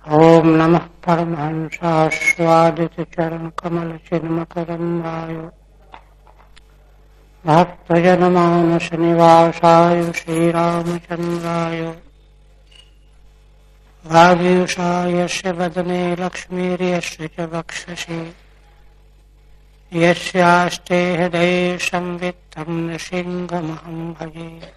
ओम नमः परमहंसास्वादित चरण कमल चिन्मकरंदाय भक्तजन मानस निवासाय श्रीरामचंद्राय वागीशाय यस्य वदने लक्ष्मीर्यस्य च वक्षसि यस्यास्ते हृदये संवित्तं नृसिंहमहं भजे।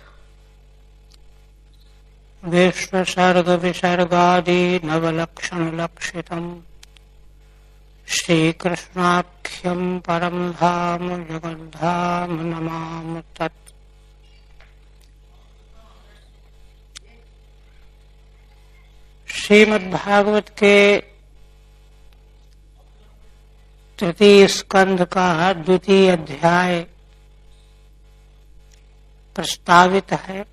विश्वसर्ग विसर्गादि नवलक्षण लक्षितम् श्रीकृष्णाख्यं परम धाम जगद्धाम नमामि तत्। श्रीमद्भागवत के तृतीय स्कंध का द्वितीय अध्याय प्रस्तावित है।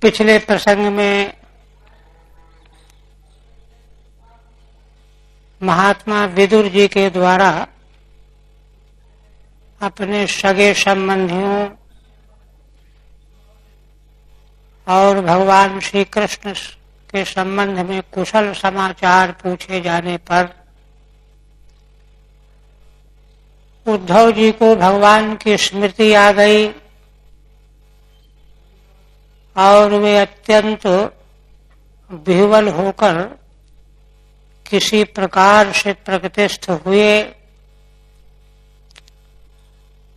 पिछले प्रसंग में महात्मा विदुर जी के द्वारा अपने सगे संबंधियों और भगवान श्री कृष्ण के संबंध में कुशल समाचार पूछे जाने पर उद्धव जी को भगवान की स्मृति आ गई और वे अत्यंत विह्वल होकर किसी प्रकार से प्रकृतिस्थ हुए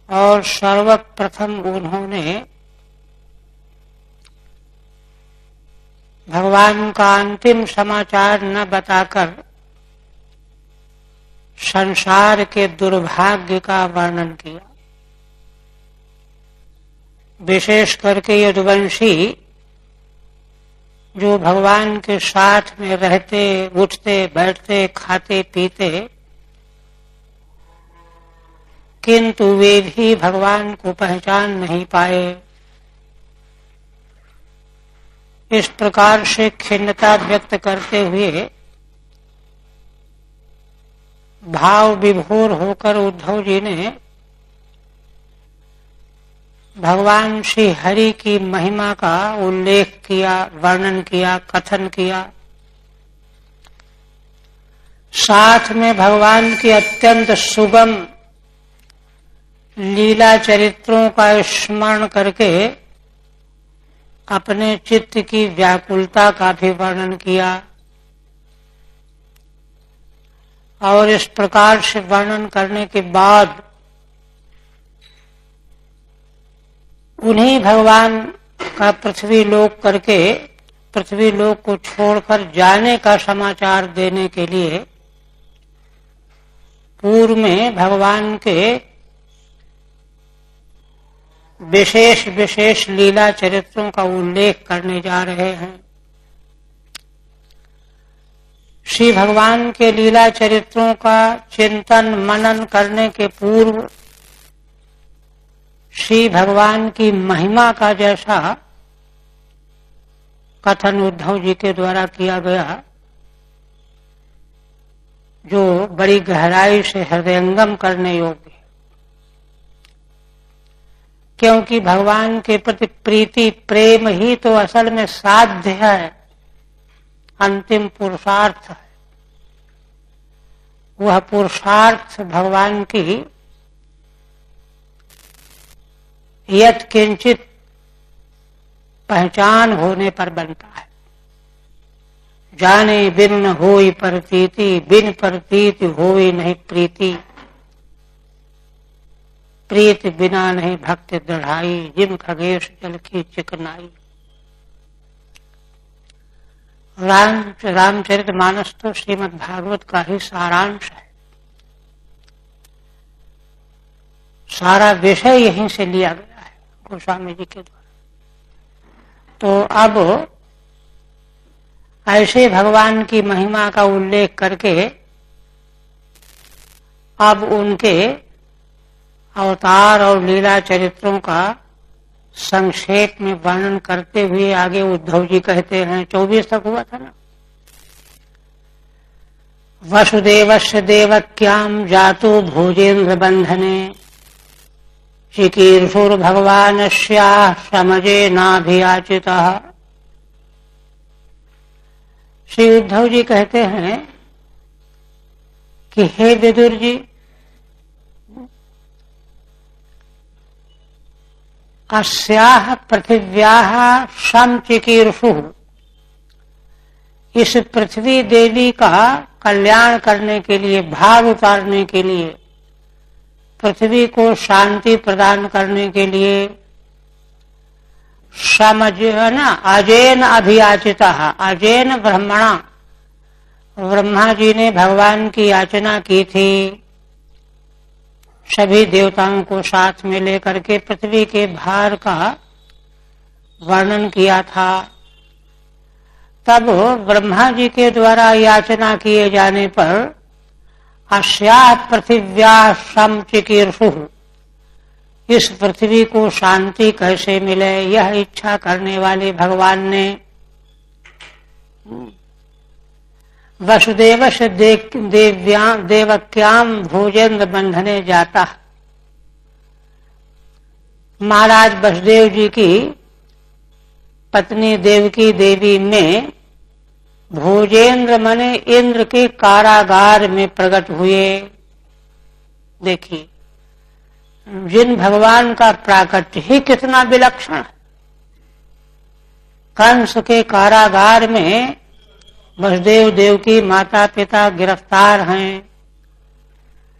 और सर्वप्रथम उन्होंने भगवान का अंतिम समाचार न बताकर संसार के दुर्भाग्य का वर्णन किया। विशेष करके यदुवंशी जो भगवान के साथ में रहते, उठते, बैठते, खाते, पीते, किंतु वे भी भगवान को पहचान नहीं पाए, इस प्रकार से खिन्नता व्यक्त करते हुए भाव विभोर होकर उद्धव जी ने भगवान श्री हरि की महिमा का उल्लेख किया, वर्णन किया, कथन किया। साथ में भगवान की अत्यंत सुगम लीला चरित्रों का स्मरण करके अपने चित्त की व्याकुलता का भी वर्णन किया। और इस प्रकार से वर्णन करने के बाद उन्हीं भगवान का पृथ्वी लोक करके पृथ्वी लोक को छोड़कर जाने का समाचार देने के लिए पूर्व में भगवान के विशेष विशेष लीला चरित्रों का उल्लेख करने जा रहे हैं। श्री भगवान के लीला चरित्रों का चिंतन मनन करने के पूर्व श्री भगवान की महिमा का जैसा कथन उद्धव जी के द्वारा किया गया, जो बड़ी गहराई से हृदयंगम करने योग्य है। क्योंकि भगवान के प्रति प्रीति प्रेम ही तो असल में साध्य है, अंतिम पुरुषार्थ है। वह पुरुषार्थ भगवान की यत् किंचित पहचान होने पर बनता है। जाने बिन न होई प्रतीति, बिन प्रतीति होई नहीं प्रीति, प्रीत बिना नहीं भक्ति दृढ़ाई, जिम खगेश जल की चिकनाई। रामचरितमानस तो श्रीमद् भागवत का ही सारांश है। सारा विषय यहीं से लिया गया है गोस्वामी जी के द्वारा। तो अब ऐसे भगवान की महिमा का उल्लेख करके अब उनके अवतार और लीला चरित्रों का संक्षेप में वर्णन करते हुए आगे उद्धव जी कहते हैं, 24 तक हुआ था ना। वसुदेवस्य देवक्याम जातो भोजेन्द्र बंधने, चिकीर्षुर्भगवानस्याः समजे नाभियाचितः, श्री उद्धव जी कहते हैं कि हे विदुर जी, अस्याः पृथिव्याः समचिकीर्षुः, इस पृथ्वी देवी का कल्याण करने के लिए, भार उतारने के लिए, पृथ्वी को शांति प्रदान करने के लिए अजेन अभियाचिता, अजेन ब्रह्मणा, ब्रह्मा जी ने भगवान की याचना की थी, सभी देवताओं को साथ में लेकर के पृथ्वी के भार का वर्णन किया था। तब ब्रह्मा जी के द्वारा याचना किए जाने पर अस्याः पृथिव्याः समचिकीर्षुः, इस पृथ्वी को शांति कैसे मिले, यह इच्छा करने वाले भगवान ने वसुदेवस्य देवक्याम भोजेन्द्र बंधने जाता, महाराज वसुदेव जी की पत्नी देवकी देवी में भोजेन्द्र मने इंद्र के कारागार में प्रकट हुए। देखिए, जिन भगवान का प्राकट्य ही कितना विलक्षण। कंस के कारागार में वसुदेव देवकी माता पिता गिरफ्तार हैं,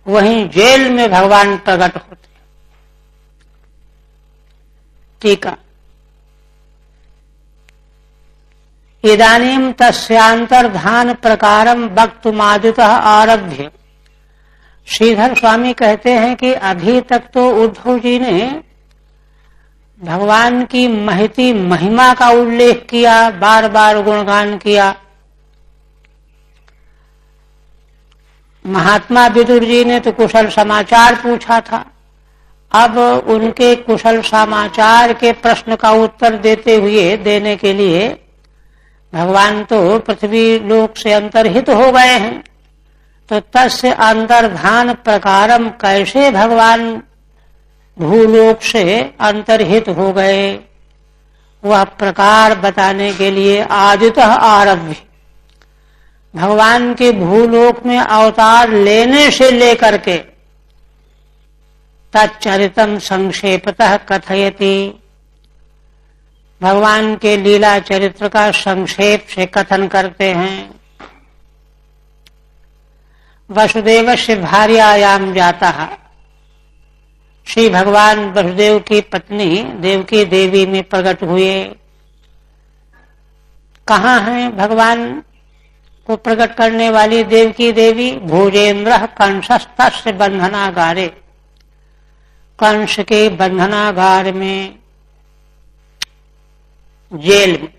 वहीं जेल में भगवान प्रकट होते। टीका, इदानीं तस्यांतर्धान प्रकारम वक्तुमादितः आरभ्य। श्रीधर स्वामी कहते हैं कि अभी तक तो उद्धव जी ने भगवान की महती महिमा का उल्लेख किया, बार बार गुणगान किया। महात्मा विदुर जी ने तो कुशल समाचार पूछा था। अब उनके कुशल समाचार के प्रश्न का उत्तर देने के लिए भगवान तो पृथ्वी लोक से अंतर्हित हो गए हैं, तो तस्य अंतर्धान प्रकारम, कैसे भगवान भूलोक से अंतर्हित हो गए, वह प्रकार बताने के लिए आदितः आरभ्य, भगवान के भूलोक में अवतार लेने से लेकर के तच्चरितम संक्षेपतः कथयति, भगवान के लीला चरित्र का संक्षेप से कथन करते हैं। वसुदेवस्य भार्यायाम जाता, श्री भगवान वसुदेव की पत्नी देवकी देवी में प्रकट हुए। कहाँ हैं भगवान को प्रकट करने वाली देवकी देवी? भोजेन्द्र कंसस्तस्य बंधनागारे, कंस के बंधनागार में, जेल में।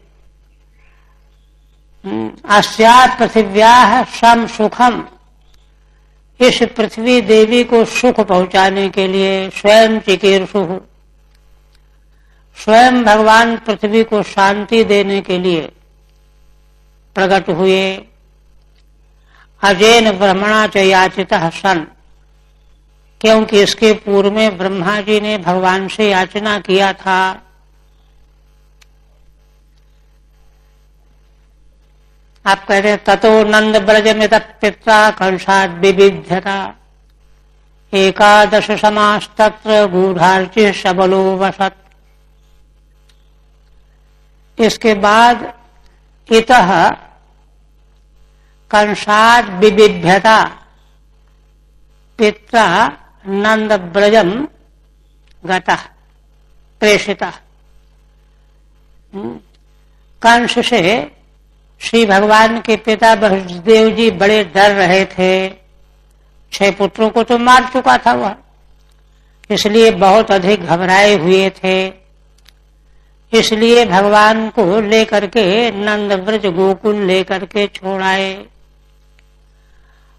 अस्याः पृथिव्याः सम सुखम, इस पृथ्वी देवी को सुख पहुंचाने के लिए स्वयं चिकीर्षुः, स्वयं भगवान पृथ्वी को शांति देने के लिए प्रकट हुए। अजेन ब्रह्मणा च याचितः सन, क्योंकि इसके पूर्व में ब्रह्मा जी ने भगवान से याचना किया था। आप कह रहे हैं ततो नंद ब्रज में तत्पिता कंसाद विविध्यता, एकादश समास्तत्र गूढ़ार्चि सबलो वसत। इसके बाद इतः कंसाद विविध्यता पिता नंद ब्रजम गता प्रेषिता। कंस से श्री भगवान के पिता वसुदेव जी बड़े डर रहे थे। 6 पुत्रों को तो मार चुका था वह, इसलिए बहुत अधिक घबराए हुए थे। इसलिए भगवान को लेकर के नंद ब्रज गोकुल लेकर के छोड़ आए,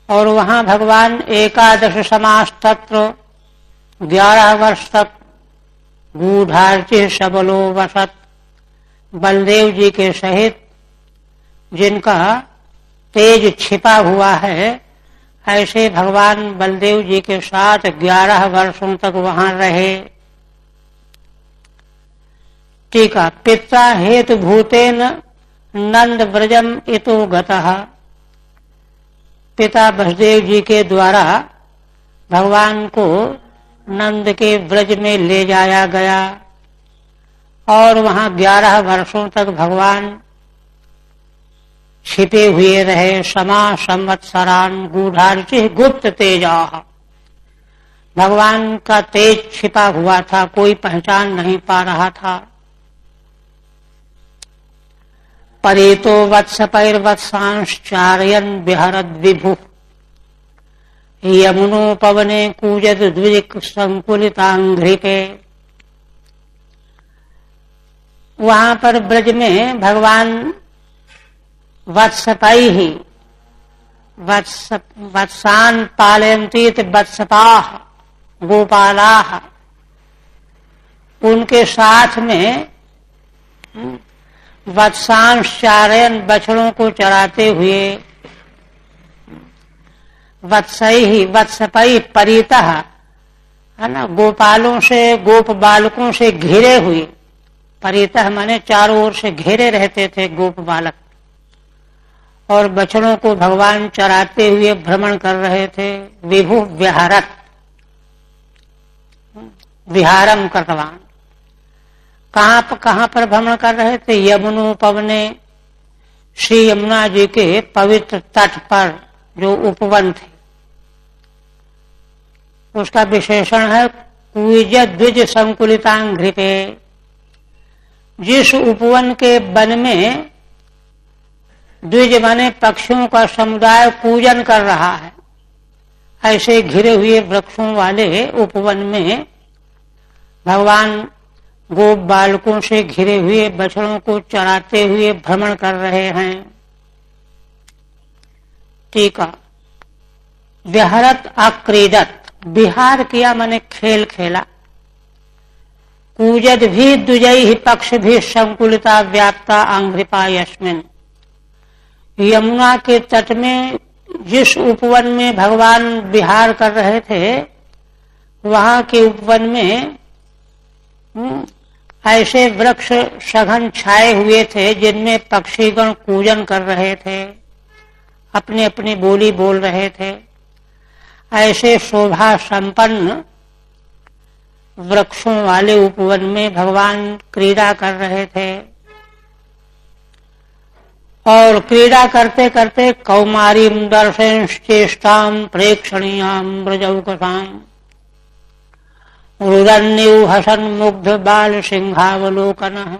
और वहां भगवान एकादश समास तत्र 11 वर्ष तक गूढ़ार्चि सबलो वसत, बलदेव जी के सहित, जिनका तेज छिपा हुआ है, ऐसे भगवान बलदेव जी के साथ 11 वर्षों तक वहां रहे। टीका, पिता हेतु भूतेन नंद ब्रजम इतो गतः, पिता वसुदेव जी के द्वारा भगवान को नंद के ब्रज में ले जाया गया और वहां 11 वर्षों तक भगवान छिपे हुए रहे। समा संवत्सरान गूढ़ार्चि गुप्त तेजा, भगवान का तेज छिपा हुआ था, कोई पहचान नहीं पा रहा था। परेतो वत्सपैर्वत्सांश्चारयन् विहरद् विभु, यमुनोपवने कूजद द्विज संकुलितांघ्रिके। वहां पर ब्रज में भगवान वत्सपै ही वत्सान पालयन्ति वत्सपाः गोपालाः, उनके साथ में वत्सांश्चारयन् बछड़ों को चराते हुए, वत्सैहि वत्सपै परितः, है ना, गोपालों से गोप बालकों से घिरे हुए, परितः माने चारों ओर से घेरे रहते थे गोप बालक, और बछड़ों को भगवान चराते हुए भ्रमण कर रहे थे। विभु विहारत, विहारम कृतवान, कहां पर भ्रमण कर रहे थे? यमुनोपवने, श्री यमुना जी के पवित्र तट पर जो उपवन थे, उसका विशेषण है कुज द्विज संकुलितांघ्रिके। जिस उपवन के वन में द्विज माने पक्षियों का समुदाय पूजन कर रहा है, ऐसे घिरे हुए वृक्षों वाले उपवन में भगवान गोप बालकों से घिरे हुए बछड़ों को चराते हुए भ्रमण कर रहे हैं। टीका, विहरत अक्रीडत, विहार किया माने खेल खेला। कूजद भी द्विजै ही पक्ष भी संकुलिता व्याप्ता आंघ्रिपा यस्मिन, यमुना के तट में जिस उपवन में भगवान विहार कर रहे थे, वहां के उपवन में ऐसे वृक्ष सघन छाए हुए थे जिनमें पक्षीगण कूजन कर रहे थे, अपनी अपनी बोली बोल रहे थे। ऐसे शोभा संपन्न वृक्षों वाले उपवन में भगवान क्रीड़ा कर रहे थे। और क्रीड़ा करते करते कौमारीम दर्शनश्चेष्टाम प्रेक्षणीयाम ब्रजौकसाम, रुदन्यु हसन मुग्ध बाल सिंहावलोकन।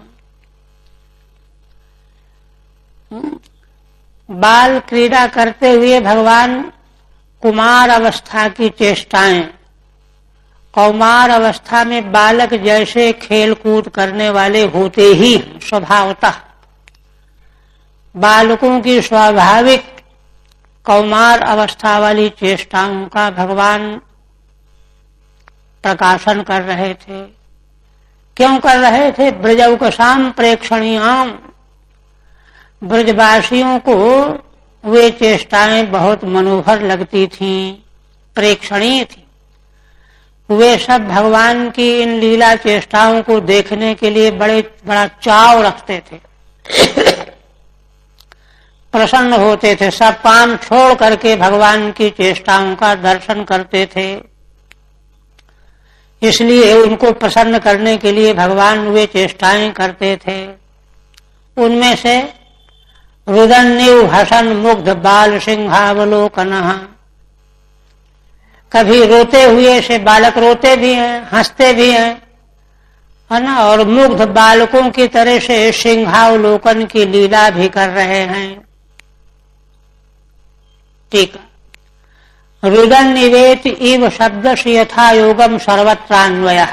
बाल क्रीड़ा करते हुए भगवान कुमार अवस्था की चेष्टाएं, कौमार अवस्था में बालक जैसे खेल कूद करने वाले होते ही स्वभावतः बालकों की स्वाभाविक कौमार अवस्था वाली चेष्टाओं का भगवान प्रकाशन कर रहे थे। क्यों कर रहे थे? ब्रजौकसाम प्रेक्षणीयाम, ब्रजवासियों को वे चेष्टाएं बहुत मनोहर लगती थीं, प्रेक्षणीय थी। वे सब भगवान की इन लीला चेष्टाओं को देखने के लिए बड़ा चाव रखते थे, प्रसन्न होते थे, सब काम छोड़ करके भगवान की चेष्टाओं का दर्शन करते थे। इसलिए उनको प्रसन्न करने के लिए भगवान वे चेष्टाएं करते थे। उनमें से रुदन्यु हसन मुग्ध बाल सिंहावलोकन, कभी रोते हुए से बालक रोते भी हैं, हंसते भी हैं, है ना, और मुग्ध बालकों की तरह से सिंहावलोकन की लीला भी कर रहे हैं। ठीक, रुदन निवेत इव शब्द से यथा योगम सर्वत्रान्वय।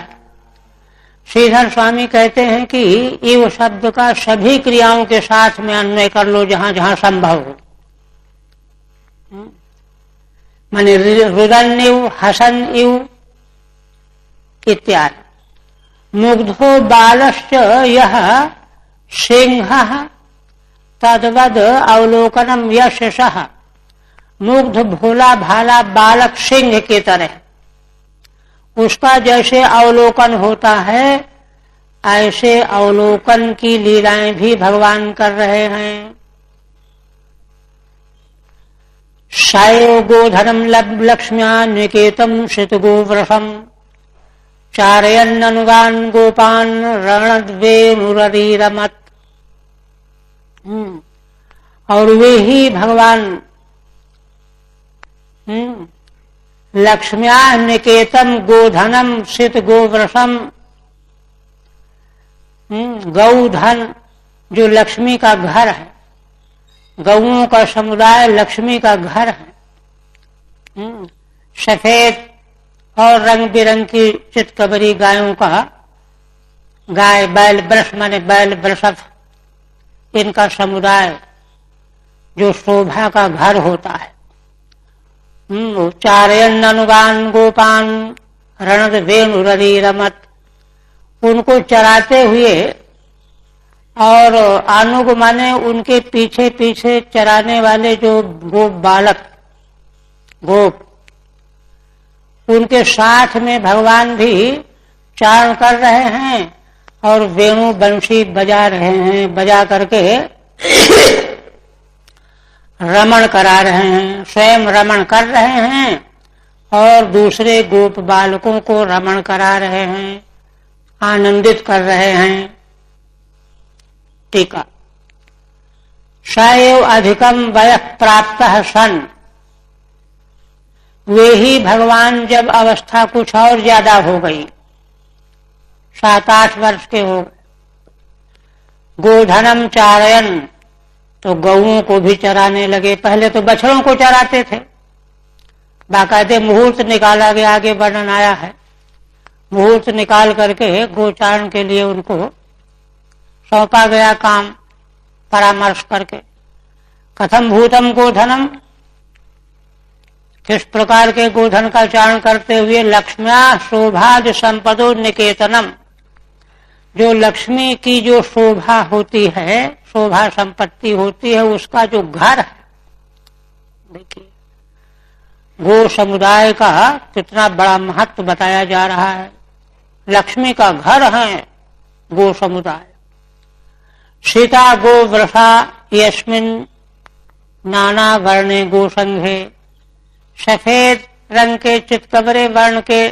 श्रीधर स्वामी कहते हैं कि इव शब्द का सभी क्रियाओं के साथ में अन्वय कर लो जहां जहां संभव हो। माने रुदन इव, हसन इव इत्यादि। मुग्धो बालश्च यह सिंह तद्वद अवलोकनम यशः, मुग्ध भोला भाला बालक सिंह की तरह उसका जैसे अवलोकन होता है, ऐसे अवलोकन की लीलाएं भी भगवान कर रहे हैं। सायो गोधनम लक्ष्म्या निकेतम श्रित गोवृषम चारयन्ननुगान गोपान रणद्वेणुररीरमत। और वे ही भगवान लक्ष्म्या निकेतम गोधनम श्रित गोवृषम, गौधन जो लक्ष्मी का घर है, गौओं का समुदाय लक्ष्मी का घर है। सफेद और रंग बिरंग की चितकबरी गायों का, गाय बैल वृष माने बैल वृषभ, इनका समुदाय जो शोभा का घर होता है। चारयन्ननुगान गोपान रणद वेणुररी रमत, उनको चराते हुए और आनुग माने उनके पीछे पीछे चराने वाले जो गोप बालक गोप, उनके साथ में भगवान भी चारण कर रहे हैं और वेणु बंशी बजा रहे हैं, बजा करके रमण करा रहे हैं, स्वयं रमण कर रहे हैं और दूसरे गोप बालकों को रमण करा रहे हैं, आनंदित कर रहे हैं। टीका सएव अधिकम वयः प्राप्तः सन, वे ही भगवान जब अवस्था कुछ और ज्यादा हो गई, 7-8 वर्ष के हो गए, गोधनम चारयन, तो गौओं को भी चराने लगे। पहले तो बछड़ों को चराते थे, बाकायदे मुहूर्त निकाला गया, आगे वर्णन आया है, मुहूर्त निकाल करके गोचारण के लिए उनको सौंपा गया काम, परामर्श करके। कथम भूतम गोधनम, किस प्रकार के गोधन का चारण करते हुए, लक्ष्म्या शोभाज संपदो निकेतनम, जो लक्ष्मी की जो शोभा होती है, शोभा संपत्ति होती है, उसका जो घर है। देखिए गो समुदाय का कितना बड़ा महत्व बताया जा रहा है। लक्ष्मी का घर है गो समुदाय। सीता गो वृषा यस्मिन नाना वर्णे गो संघे, सफेद रंग के चितकबरे वर्ण के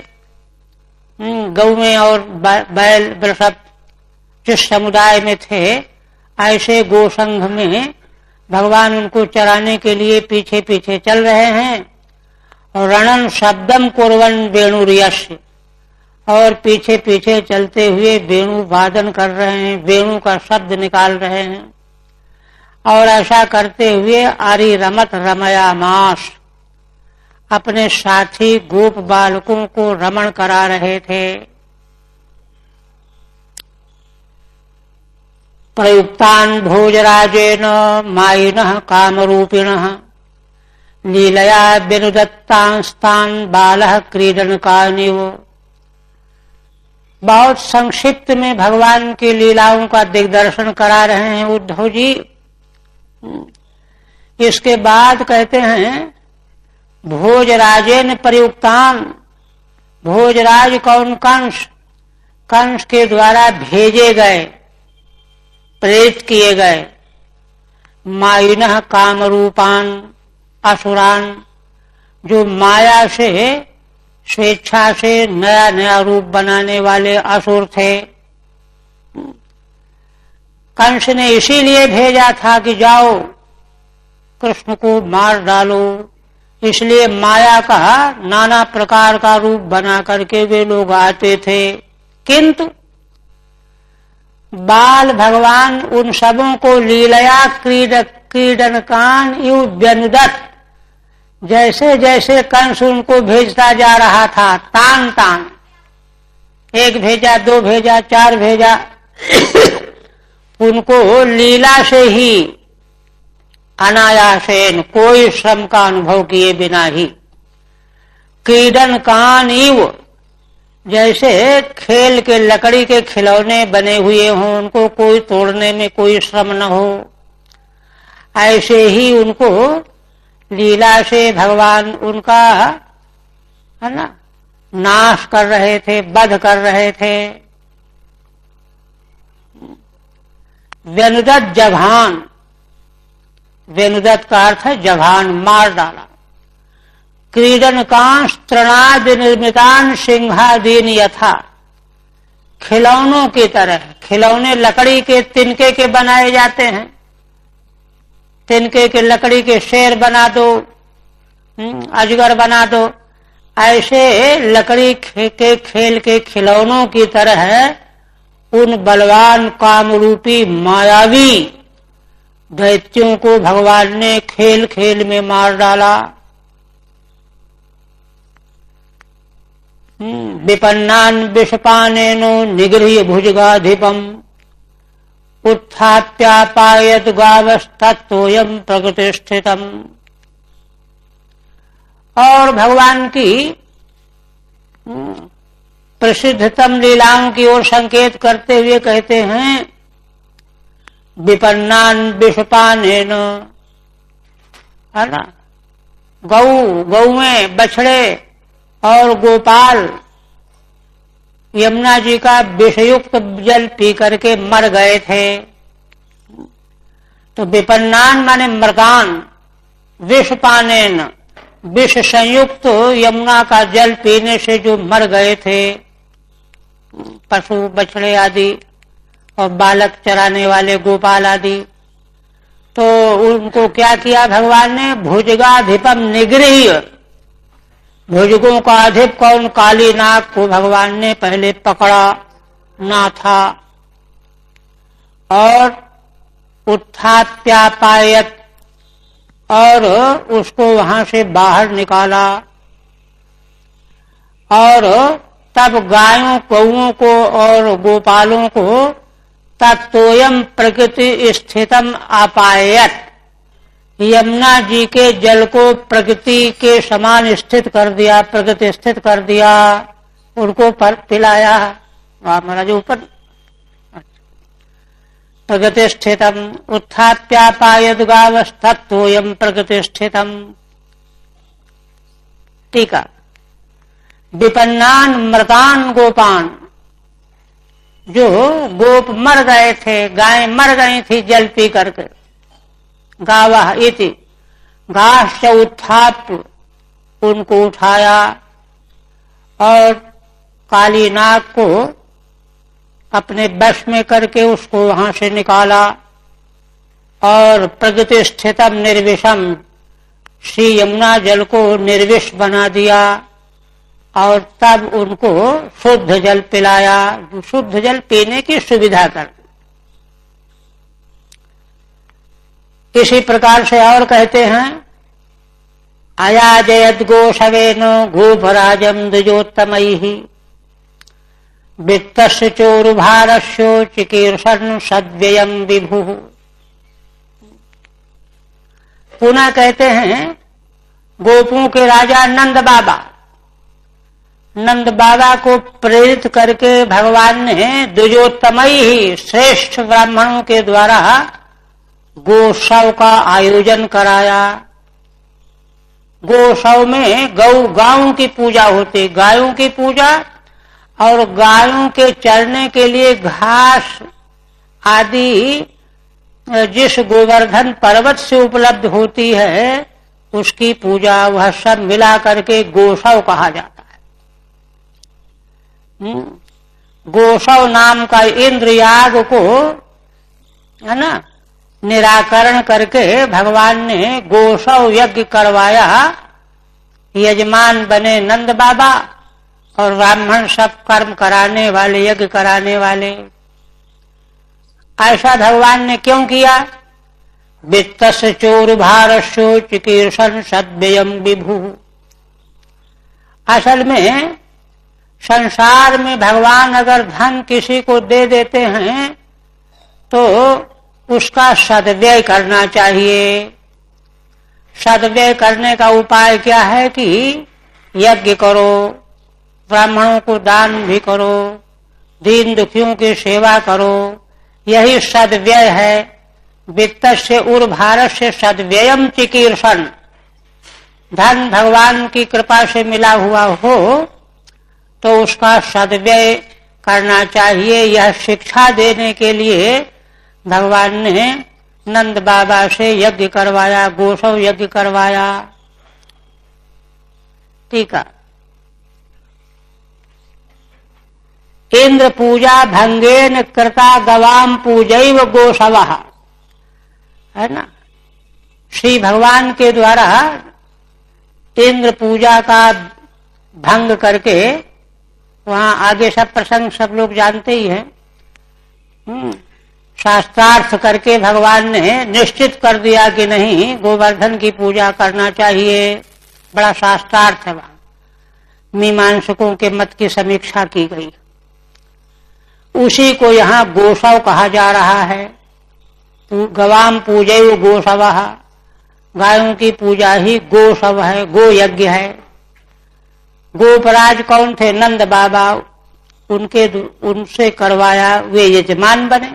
गौएं और बैल वृषभ जिस समुदाय में थे, ऐसे गोसंघ में भगवान उनको चराने के लिए पीछे पीछे चल रहे हैं। और रणन शब्दम कुर्वन वेणुर्यस्य, और पीछे पीछे चलते हुए वेणु वादन कर रहे हैं, वेणु का शब्द निकाल रहे हैं। और ऐसा करते हुए आरी रमत रमयामास, अपने साथी गोप बालकों को रमण करा रहे थे। प्रयुक्तान भोजराजेन मायिनः कामरूपिणः, लीलया विनुदत्तांस्तान बालः क्रीडनकानिव। बहुत संक्षिप्त में भगवान की लीलाओं का दिग्दर्शन करा रहे हैं उद्धव जी। इसके बाद कहते हैं भोजराजेन प्रयुक्तान, भोजराज कौन? कंस, कंस के द्वारा भेजे गए, प्रेरित किए गए। मायुनः कामरूपान असुरान, जो माया से स्वेच्छा से नया नया रूप बनाने वाले असुर थे। कंस ने इसीलिए भेजा था कि जाओ कृष्ण को मार डालो, इसलिए माया का नाना प्रकार का रूप बना करके वे लोग आते थे। किंतु बाल भगवान उन सबों को लीलया क्रीडनकान इव व्यनुदत, जैसे जैसे कंस उनको भेजता जा रहा था, तान तान, एक भेजा, दो भेजा, चार भेजा, उनको लीला से ही अनायासेन, कोई श्रम का अनुभव किए बिना ही, क्रीडन कान इव, जैसे खेल के लकड़ी के खिलौने बने हुए हों, उनको कोई तोड़ने में कोई श्रम न हो, ऐसे ही उनको लीला से भगवान उनका है ना नाश कर रहे थे, वध कर रहे थे। व्यनुदत जघान, व्यनुदत का अर्थ है जघान, मार डाला। क्रीडन कांश तृणाद निर्मितान सिंहादीन यथा, खिलौनों की तरह। खिलौने लकड़ी के तिनके के बनाए जाते हैं, तिनके के लकड़ी के शेर बना दो, अजगर बना दो, ऐसे लकड़ी के खेल के खिलौनों की तरह उन बलवान कामरूपी मायावी दैत्यों को भगवान ने खेल खेल में मार डाला। विपन्नान विषपानेनो निगृह्य भुजगाधिपम उत्थाप्यापायत गावस्तत्तोयम प्रकृतिस्थितम। और भगवान की प्रसिद्धतम लीलाओं की ओर संकेत करते हुए कहते हैं विपन्नान विषपानेन, है ना, गौएं, बछड़े और गोपाल यमुना जी का विषयुक्त जल पी करके मर गए थे। तो विपन्नान माने मृगान, विषपानेन विष संयुक्त यमुना का जल पीने से जो मर गए थे, पशु बछड़े आदि और बालक चराने वाले गोपाल आदि, तो उनको क्या किया भगवान ने? भुजगाधिपम निगृह्य, भुजगों का अधिप कौन? काली नाग को भगवान ने पहले पकड़ा ना था और उत्थाप्यापायत, और उसको वहां से बाहर निकाला। और तब गायों गौओं को और गोपालों को तत्तोयम प्रकृति स्थितम आपायत, यमुना जी के जल को प्रकृति के समान स्थित कर दिया, प्रकृति स्थित कर दिया, उनको पर पिलाया। महाराज ऊपर प्रकृति स्थितम उत्थाप्यापायत गावस्तत्तोयम प्रकृति स्थितम। टीका विपन्नान मृतान गोपान, जो गोप मर गए थे, गायें मर गई थी जल पी करके, गावह इति गाश्च उत्थाप, उनको उठाया और काली नाग को अपने वश में करके उसको वहां से निकाला और प्रकृति स्थितम निर्विषम, श्री यमुना जल को निर्विष बना दिया और तब उनको शुद्ध जल पिलाया, शुद्ध जल पीने की सुविधा कर। इसी प्रकार से और कहते हैं अयाजयद गोशवेनो गोभराजम द्विजोत्तमैहि वित्तस्य चोरुभारस्यो चिकीर्षन् सद्व्ययं विभुः। पुनः कहते हैं गोपों के राजा नंद बाबा, नंद बाबा को प्रेरित करके भगवान ने द्विजोत्तमैहि, श्रेष्ठ ब्राह्मणों के द्वारा गोशव का आयोजन कराया। गोशव में गायों की पूजा होती, गायों की पूजा, और गायों के चरने के लिए घास आदि जिस गोवर्धन पर्वत से उपलब्ध होती है उसकी पूजा, वह सब मिला करके गोशव कहा जाता है। गोशव नाम का इंद्रयाग को, है ना, निराकरण करके भगवान ने गोशव यज्ञ करवाया। यजमान बने नंद बाबा और ब्राह्मण सब कर्म कराने वाले, यज्ञ कराने वाले। ऐसा भगवान ने क्यों किया? वित्तस्य चोरुभारस्यो चिकीर्षन् सद्व्ययं विभुः। असल में संसार में भगवान अगर धन किसी को दे देते हैं तो उसका सद्व्यय करना चाहिए। सद्व्यय करने का उपाय क्या है कि यज्ञ करो, ब्राह्मणों को दान भी करो, दीन दुखियों की सेवा करो, यही सद्व्यय है। वित्तस्य उर्भारस्य सद्व्ययं चिकीर्षन्, धन भगवान की कृपा से मिला हुआ हो तो उसका सद्व्यय करना चाहिए। यह शिक्षा देने के लिए भगवान ने नंद बाबा से यज्ञ करवाया, गोसव यज्ञ करवाया। ठीक है। इंद्र पूजा भंगेन कृता गवाम पूजैव गोसवः, है ना। श्री भगवान के द्वारा इंद्र पूजा का भंग करके, वहां आगे सब प्रसंग सब लोग जानते ही हैं, शास्त्रार्थ करके भगवान ने निश्चित कर दिया कि नहीं, गोवर्धन की पूजा करना चाहिए। बड़ा शास्त्रार्थ है, वहां मीमांसकों के मत की समीक्षा की गई। उसी को यहाँ गोसव कहा जा रहा है। गवाम पूजैव गोसवः, गायों की पूजा ही गोसव है, गो यज्ञ है। गोपराज कौन थे? नंद बाबा, उनसे करवाया, वे यजमान बने,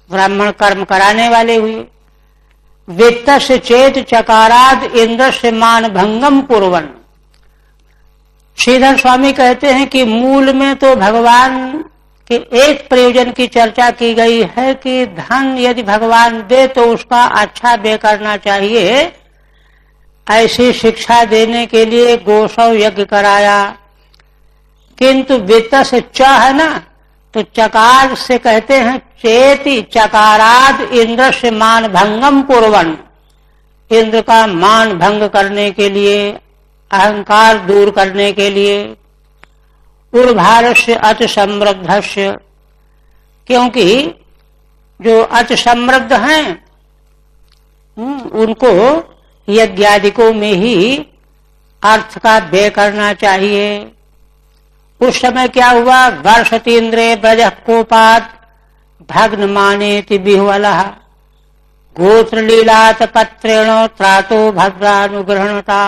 ब्राह्मण कर्म कराने वाले हुए। वित्तस्य चेत चकाराद इंद्रस्य मान भंगम कुर्वन्। श्रीधर स्वामी कहते हैं कि मूल में तो भगवान के एक प्रयोजन की चर्चा की गई है कि धन यदि भगवान दे तो उसका अच्छा व्यय करना चाहिए। ऐसी शिक्षा देने के लिए गोसव यज्ञ कराया। किंतु वित्त से च है ना, तो चकार से कहते हैं चेति चकाराद इंद्र से मान भंगम कुर्वन्। इंद्र का मान भंग करने के लिए, अहंकार दूर करने के लिए। उर्भारस्य अति समृद्धस्य, क्योंकि जो अति समृद्ध हैं उनको यज्ञादिकों में ही अर्थ का व्यय करना चाहिए। उस समय क्या हुआ? वर्षतीन्द्रे ब्रज कोपात भग्न मानेति बिह्वलः गोत्र लीलात पत्रेण त्रातो भद्रानुग्रहणता।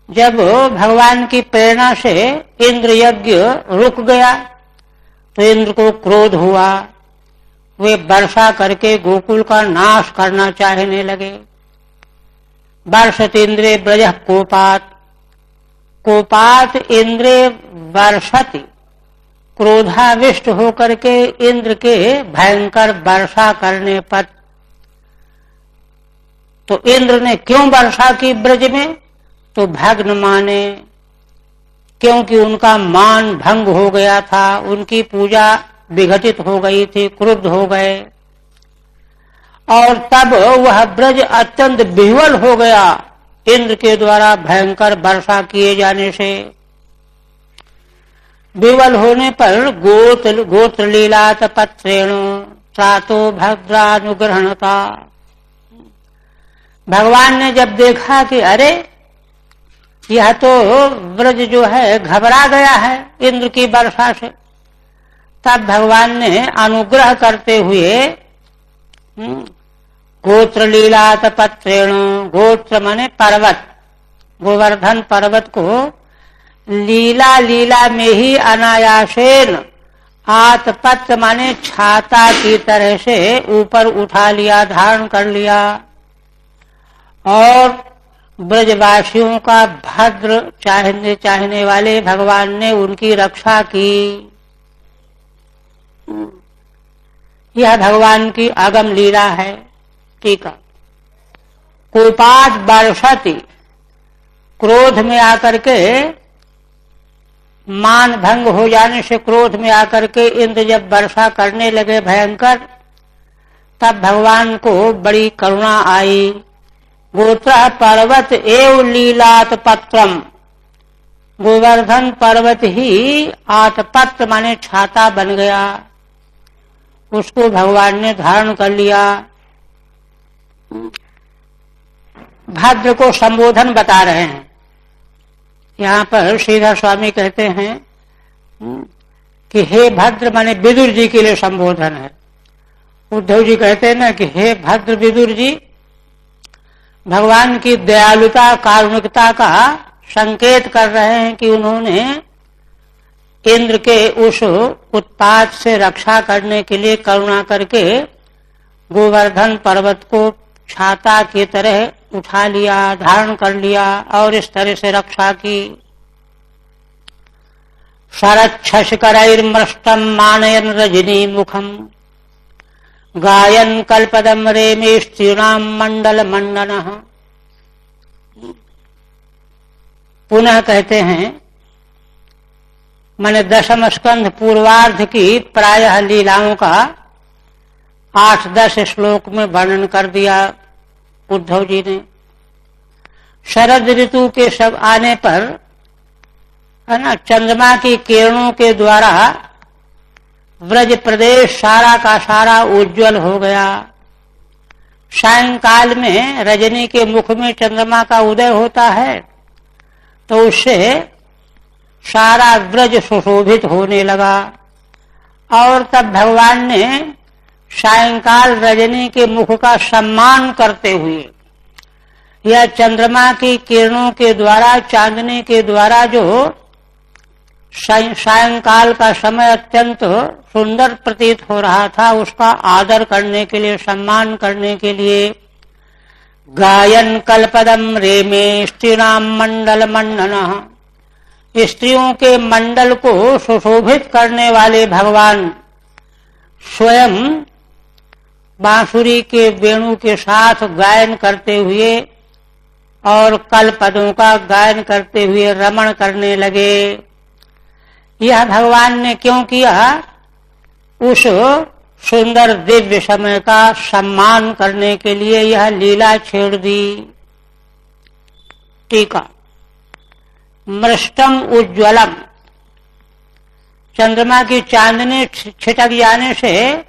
जब भगवान की प्रेरणा से इंद्र यज्ञ रुक गया तो इंद्र को क्रोध हुआ। वे वर्षा करके गोकुल का नाश करना चाहने लगे। वर्षतीन्द्रे ब्रज कोपात, कोपात इंद्रे वर्षति, क्रोधाविष्ट होकर के इंद्र के भयंकर वर्षा करने पर। तो इंद्र ने क्यों वर्षा की ब्रज में? तो भग्न माने, क्योंकि उनका मान भंग हो गया था, उनकी पूजा विघटित हो गई थी, क्रुद्ध हो गए। और तब वह ब्रज अत्यंत विह्वल हो गया इंद्र के द्वारा भयंकर वर्षा किए जाने से। विह्वल होने पर गोत्र लीलात पत्रेण त्रातो भद्रानुग्रहणता। भगवान ने जब देखा कि अरे यह तो ब्रज जो है घबरा गया है इंद्र की वर्षा से, तब भगवान ने अनुग्रह करते हुए गोत्र लीलात पत्रेण, गोत्र माने पर्वत, गोवर्धन पर्वत को लीला लीला में ही अनायासेन आतपत्र माने छाता की तरह से ऊपर उठा लिया, धारण कर लिया। और ब्रजवासियों का भद्र चाहने वाले भगवान ने उनकी रक्षा की। यह भगवान की अगम लीला है। ठीक है। कोपात वर्षति, क्रोध में आकर के, मान भंग हो जाने से क्रोध में आकर के इंद्र जब वर्षा करने लगे भयंकर, तब भगवान को बड़ी करुणा आई। गोत्र पर्वत एव लीलात पत्रम, गोवर्धन पर्वत ही आतपत्र माने छाता बन गया, उसको भगवान ने धारण कर लिया। भद्र को संबोधन बता रहे हैं। यहाँ पर श्रीधर स्वामी कहते हैं कि हे भद्र माने विदुर जी के लिए संबोधन है। उद्धव जी कहते हैं ना कि हे भद्र विदुर जी, भगवान की दयालुता कारुणिकता का संकेत कर रहे हैं कि उन्होंने इंद्र के उस उत्पात से रक्षा करने के लिए करुणा करके गोवर्धन पर्वत को छाता की तरह उठा लिया, धारण कर लिया और इस तरह से रक्षा की। शरच्छशकरैर्मृष्टं मानयन् रजनी मुखम गायन कल्पदम रेमे स्त्रीणाम मंडल मंडनः। पुनः कहते हैं, मैंने दशम स्कंध पूर्वार्ध की प्रायः लीलाओं का 8-10 श्लोक में वर्णन कर दिया उद्धव जी ने। शरद ऋतु के सब आने पर है ना, चंद्रमा की किरणों के द्वारा व्रज प्रदेश सारा का सारा उज्जवल हो गया। सायंकाल में रजनी के मुख में चंद्रमा का उदय होता है तो उससे सारा व्रज सुशोभित होने लगा। और तब भगवान ने सायंकाल रजनी के मुख का सम्मान करते हुए या चंद्रमा की किरणों के द्वारा, चांदनी के द्वारा जो सायंकाल का समय अत्यंत सुंदर प्रतीत हो रहा था, उसका आदर करने के लिए, सम्मान करने के लिए गायन कल्पदम रेमे स्त्रीणाम मंडल मंडनः, स्त्रियों के मंडल को सुशोभित करने वाले भगवान स्वयं बांसुरी के वेणु के साथ गायन करते हुए और कल्पदों का गायन करते हुए रमण करने लगे। यह भगवान ने क्यों किया? उस सुंदर दिव्य समय का सम्मान करने के लिए यह लीला छेड़ दी। टीका, मृष्टम उज्ज्वलम, चंद्रमा की चांदनी छिटक जाने से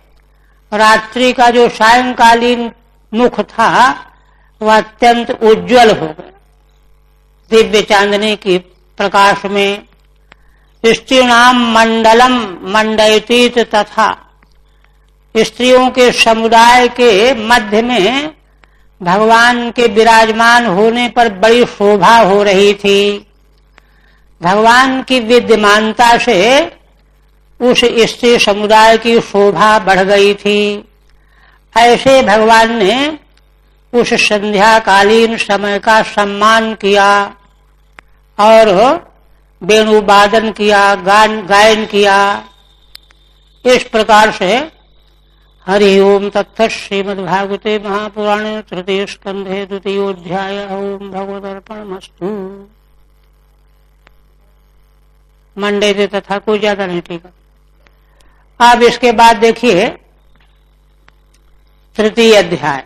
रात्रि का जो सायंकालीन मुख था वह अत्यंत उज्ज्वल हो गया दिव्य चांदनी की प्रकाश में। स्त्रीणाम मंडलम मंडयतीत, तथा स्त्रियों के समुदाय के मध्य में भगवान के विराजमान होने पर बड़ी शोभा हो रही थी। भगवान की विद्यमानता से उस स्त्री समुदाय की शोभा बढ़ गई थी। ऐसे भगवान ने उस संध्याकालीन समय का सम्मान किया और वेणुवादन किया, गायन किया। इस प्रकार से हरि ओम तत्सत्। श्रीमद्भागवते महापुराणे तृतीय स्कंधे द्वितीयोऽध्याय। ओम भगवदर्पणमस्तु। मंडे दे तथा कोई ज्यादा नहीं। ठीक है, अब इसके बाद देखिए तृतीय अध्याय।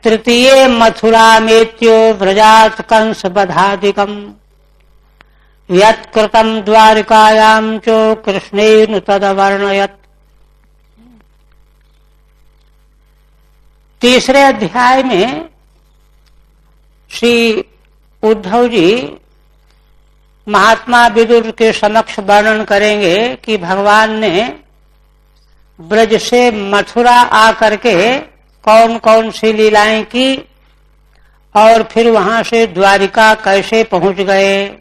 तृतीये मथुरामेत्यो व्रजात् कंस बधादिकम् यत्कृतं द्वारिकायां च कृष्णेन तदवर्णयत्। तीसरे अध्याय में श्री उद्धव जी महात्मा विदुर के समक्ष वर्णन करेंगे कि भगवान ने ब्रज से मथुरा आकर के कौन कौन सी लीलाएं की और फिर वहां से द्वारिका कैसे पहुंच गए।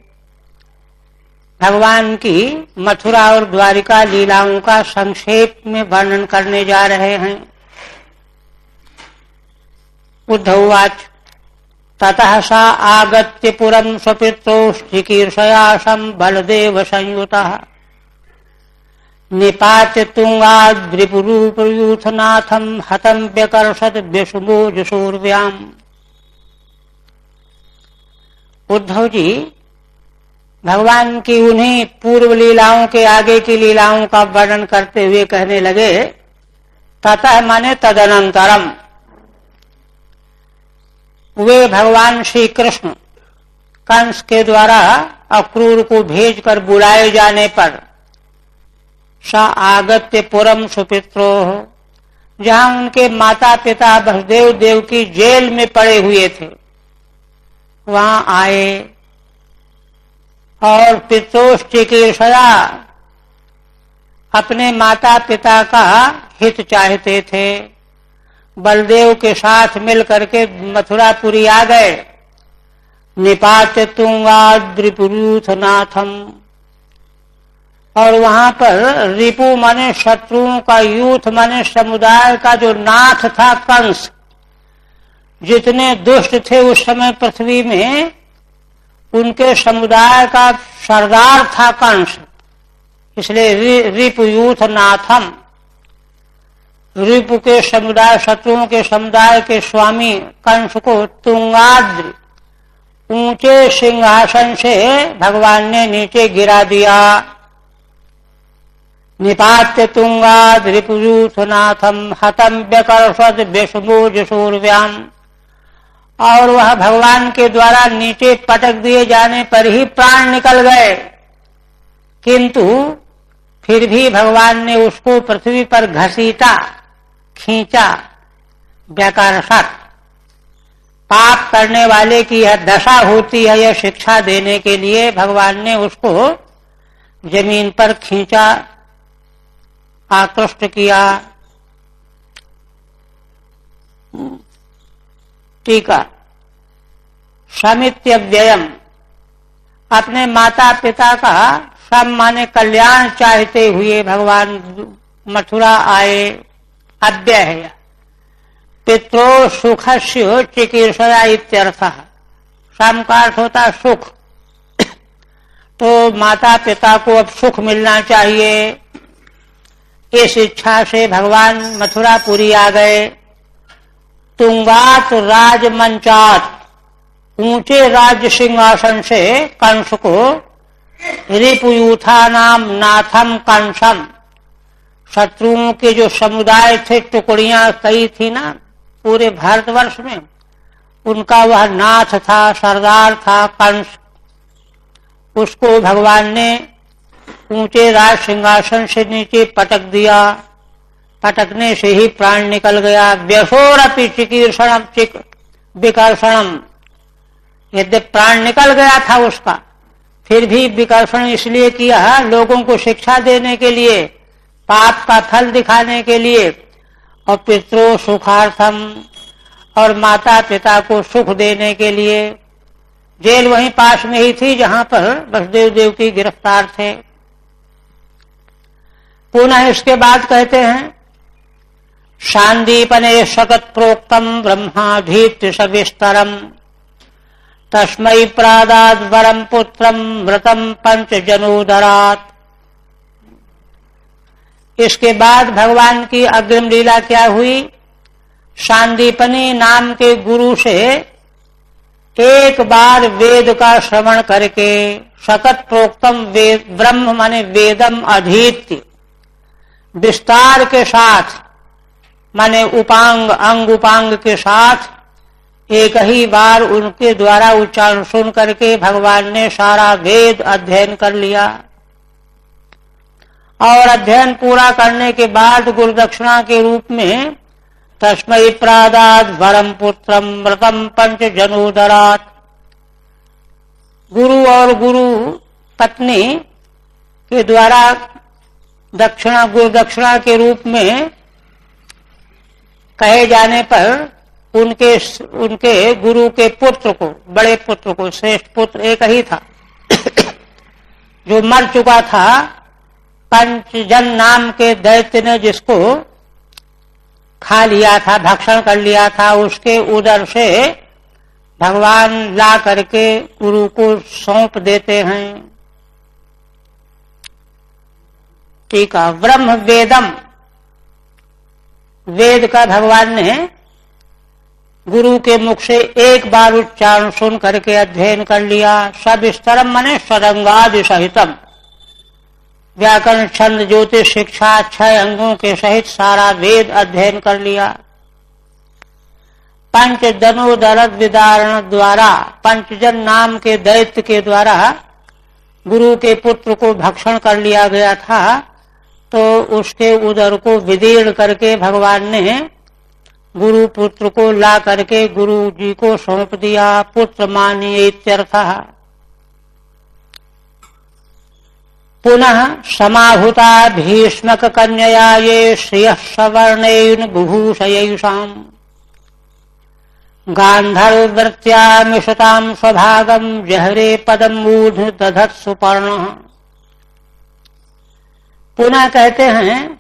भगवान की मथुरा और द्वारिका लीलाओं का संक्षेप में वर्णन करने जा रहे हैं। उद्धववाच ततः सा आगत्य पुरं स्वपित्रोश्चिकीर्षयासं बलदेव संयुतः निपात्य तुंगाद्रिपुरूपयूथनाथं हतं व्यकर्षत व्यसुमोजशोर्व्याम्। उद्धव जी भगवान की उन्हीं पूर्व लीलाओं के आगे की लीलाओं का वर्णन करते हुए कहने लगे, ततः माने तदनंतरम, वे भगवान श्री कृष्ण कंस के द्वारा अक्रूर को भेजकर बुलाए जाने पर सा आगत्य पुरम सुपित्रो, जहां उनके माता पिता वसुदेव देवकी जेल में पड़े हुए थे वहां आए और पितरोश्चिकीर्षया अपने माता पिता का हित चाहते थे। बलदेव के साथ मिल करके मथुरापुरी आ गए। निपात्य तुंगाद्रिपुरूथनाथम, और वहां पर रिपु माने शत्रुओं का, यूथ माने समुदाय का जो नाथ था कंस, जितने दुष्ट थे उस समय पृथ्वी में उनके समुदाय का सरदार था कंस, इसलिए रिपुयूथ नाथम, रिपु के समुदाय, शत्रुओं के समुदाय के स्वामी कंस को तुंगाद्रि, ऊंचे सिंहासन से भगवान ने नीचे गिरा दिया। निपात्य तुंगाद रिपुयूथनाथम हतम व्यकर्षद व्यसमोजसूर्व्याम, और वह भगवान के द्वारा नीचे पटक दिए जाने पर ही प्राण निकल गए, किंतु फिर भी भगवान ने उसको पृथ्वी पर घसीटा, खींचा। व्यकर्षद, पाप करने वाले की यह दशा होती है, यह शिक्षा देने के लिए भगवान ने उसको जमीन पर खींचा, आकृष्ट किया। टीका, समित्य व्ययम, अपने माता पिता का सम माने कल्याण चाहते हुए भगवान मथुरा आए। अव्यय है, पित्रो सुखस्य चिकीर्षया इत्यर्थः, सम का अर्थ होता सुख, तो माता पिता को अब सुख मिलना चाहिए, इस इच्छा से भगवान मथुरापुरी आ गए। तुंगात राजमंचात, ऊंचे राज्य सिंहासन से कंस को, रिपुयूथा नाम नाथम कंसम, शत्रुओं के जो समुदाय थे, टुकड़ियां कई थी ना पूरे भारतवर्ष में, उनका वह नाथ था, सरदार था कंस। उसको भगवान ने ऊंचे राज सिंहासन से नीचे पटक दिया, पटकने से ही प्राण निकल गया। व्यसोरपि चिकीर्षणम विकर्षणम, यद्य प्राण निकल गया था उसका, फिर भी विकर्षण इसलिए किया, लोगों को शिक्षा देने के लिए, पाप का फल दिखाने के लिए, और पितरो सुखार्थम, और माता पिता को सुख देने के लिए। जेल वहीं पास में ही थी जहां पर वसुदेव देवकी गिरफ्तार थे। पुनः इसके बाद कहते हैं, शांदीपने शकत प्रोक्तम ब्रह्माधीत्य सविस्तरम, तस्मै प्रादाद वरम पुत्रम मृतम पंच जनोदरात। इसके बाद भगवान की अग्रिम लीला क्या हुई? शांदीपनी नाम के गुरु से एक बार वेद का श्रवण करके, शकत प्रोक्तम वेद, ब्रह्म माने वेदम अधीत्य, विस्तार के साथ माने उपांग, अंग उपांग के साथ एक ही बार उनके द्वारा उच्चारण सुन करके भगवान ने सारा वेद अध्ययन कर लिया। और अध्ययन पूरा करने के बाद गुरुदक्षिणा के रूप में तस्मै प्रादाद वरम पुत्रम मृतम पंच जनोदरात, गुरु और गुरु पत्नी के द्वारा दक्षिणा, गुरुदक्षिणा के रूप में कहे जाने पर उनके गुरु के पुत्र को, बड़े पुत्र को, श्रेष्ठ पुत्र एक ही था जो मर चुका था, पंचजन नाम के दैत्य ने जिसको खा लिया था, भक्षण कर लिया था, उसके उदर से भगवान ला करके गुरु को सौंप देते हैं। ठीक है, ब्रह्म वेदम, वेद का भगवान ने गुरु के मुख से एक बार उच्चारण सुन करके अध्ययन कर लिया। सविस्तरम माने सदंगादि सहितम, व्याकरण छंद ज्योतिष शिक्षा 6 अंगों के सहित सारा वेद अध्ययन कर लिया। पंच जनोदरद विदारण द्वारा, पंचजन नाम के दैत्य के द्वारा गुरु के पुत्र को भक्षण कर लिया गया था, तो उसके उदर को विदीर्ण करके भगवान ने गुरु पुत्र को ला करके गुरु जी को सौंप दिया। पुत्र मानिए इत्यर्थः। पुनः समाहुता भीष्मक कन्यया ये श्रियः सवर्णेन बुभूषयैषाम्, गांधर्ववृत्त्या मिषतां स्वभागम जहरे पदम मूढ़ दधत् सुपर्णः। पुनः कहते हैं,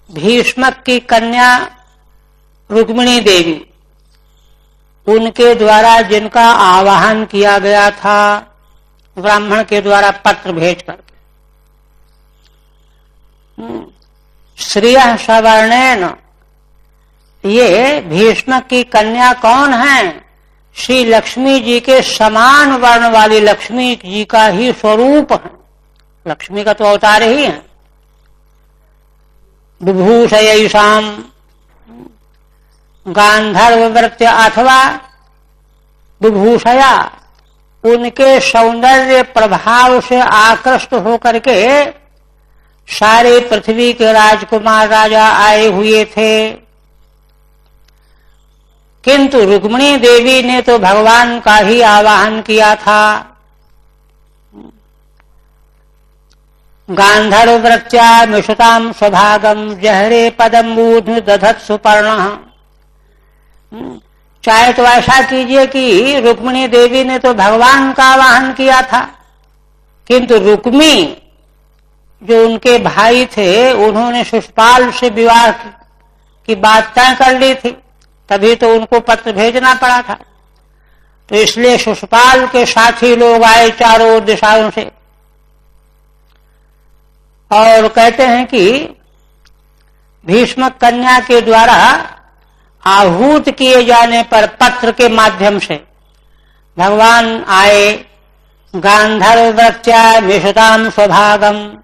भीष्मक की कन्या रुक्मिणी देवी, उनके द्वारा जिनका आवाहन किया गया था, ब्राह्मण के द्वारा पत्र भेज करके, श्रियः सवर्णेन, ये भीष्म की कन्या कौन है? श्री लक्ष्मी जी के समान वर्ण वाली लक्ष्मी जी का ही स्वरूप है। लक्ष्मी का तो अवतार ही है। विभूषयैषाम गांधर्ववृत्य अथवा विभूषया, उनके सौंदर्य प्रभाव से आकृष्ट होकर के सारे पृथ्वी के राजकुमार राजा आए हुए थे। किंतु रुक्मिणी देवी ने तो भगवान का ही आवाहन किया था। गांधर्ववृत्या मिषताम स्वभागम जहरे पदम्बूध दधत सुपर्णः। चाहे तो ऐसा कीजिए कि रुक्मिणी देवी ने तो भगवान का आवाहन किया था, किंतु रुक्मी जो उनके भाई थे उन्होंने शिशुपाल से विवाह की बात तय कर ली थी, तभी तो उनको पत्र भेजना पड़ा था। तो इसलिए शिशुपाल के साथी लोग आए चारों दिशाओं से और कहते हैं कि भीष्म कन्या के द्वारा आहूत किए जाने पर पत्र के माध्यम से भगवान आए। गांधर्ववृत्या मिषताम स्वभागम,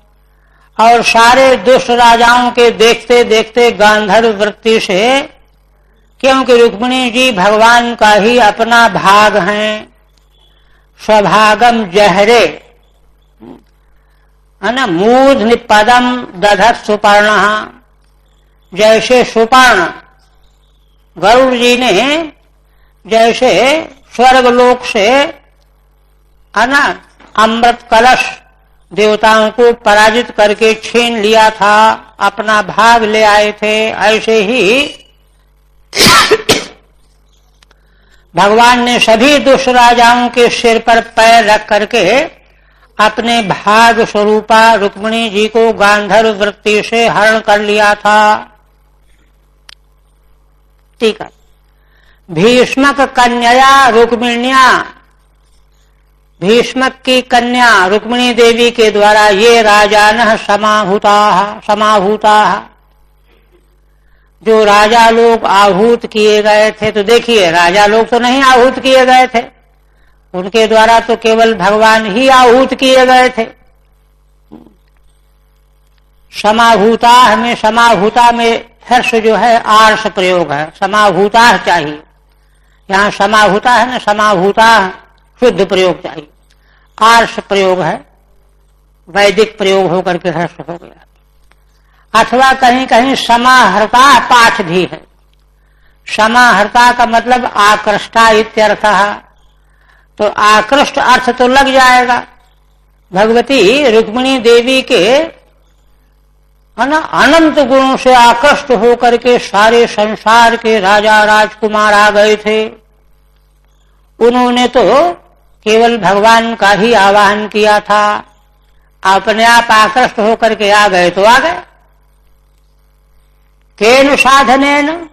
और सारे दुष्ट राजाओं के देखते देखते गांधर्व वृत्ति से, क्योंकि रुक्मिणी जी भगवान का ही अपना भाग हैं। स्वभागम जहरे, है ना, मूर्ध्नि पदम दधत सुपर्ण, जैसे सुपर्ण गरुड़ जी ने जैसे स्वर्गलोक से, है ना, अमृत कलश देवताओं को पराजित करके छीन लिया था, अपना भाग ले आए थे, ऐसे ही भगवान ने सभी दुष्ट राजाओं के सिर पर पैर रख करके अपने भाग स्वरूपा रुक्मिणी जी को गांधर्व वृत्ति से हरण कर लिया था। ठीक है। भीष्मक कन्या रुक्मिण्या, भीष्मक की कन्या रुक्मिणी देवी के द्वारा ये राजानः समाहूता, जो राजा लोग आहूत किए गए थे। तो देखिए, राजा लोग तो नहीं आहूत किए गए थे, उनके द्वारा तो केवल भगवान ही आहूत किए गए थे। समाहूता में हर्ष जो है आर्ष प्रयोग है, समाहूता चाहिए। यहाँ समाहूता है ना, समाहूता शुद्ध प्रयोग चाहिए, आर्ष प्रयोग है, वैदिक प्रयोग होकर के हर्ष हो गया। अथवा कहीं कहीं समाहर्ता पाठ भी है। समाहर्ता का मतलब आकृष्टा इत्यर्थ। तो आकृष्ट अर्थ तो लग जाएगा। भगवती रुक्मिणी देवी के, है ना, अनंत गुणों से आकृष्ट होकर के सारे संसार के राजा राजकुमार आ गए थे। उन्होंने तो केवल भगवान का ही आवाहन किया था, अपने आप आकृष्ट होकर के आ गए तो आ गए। केन साधनेन,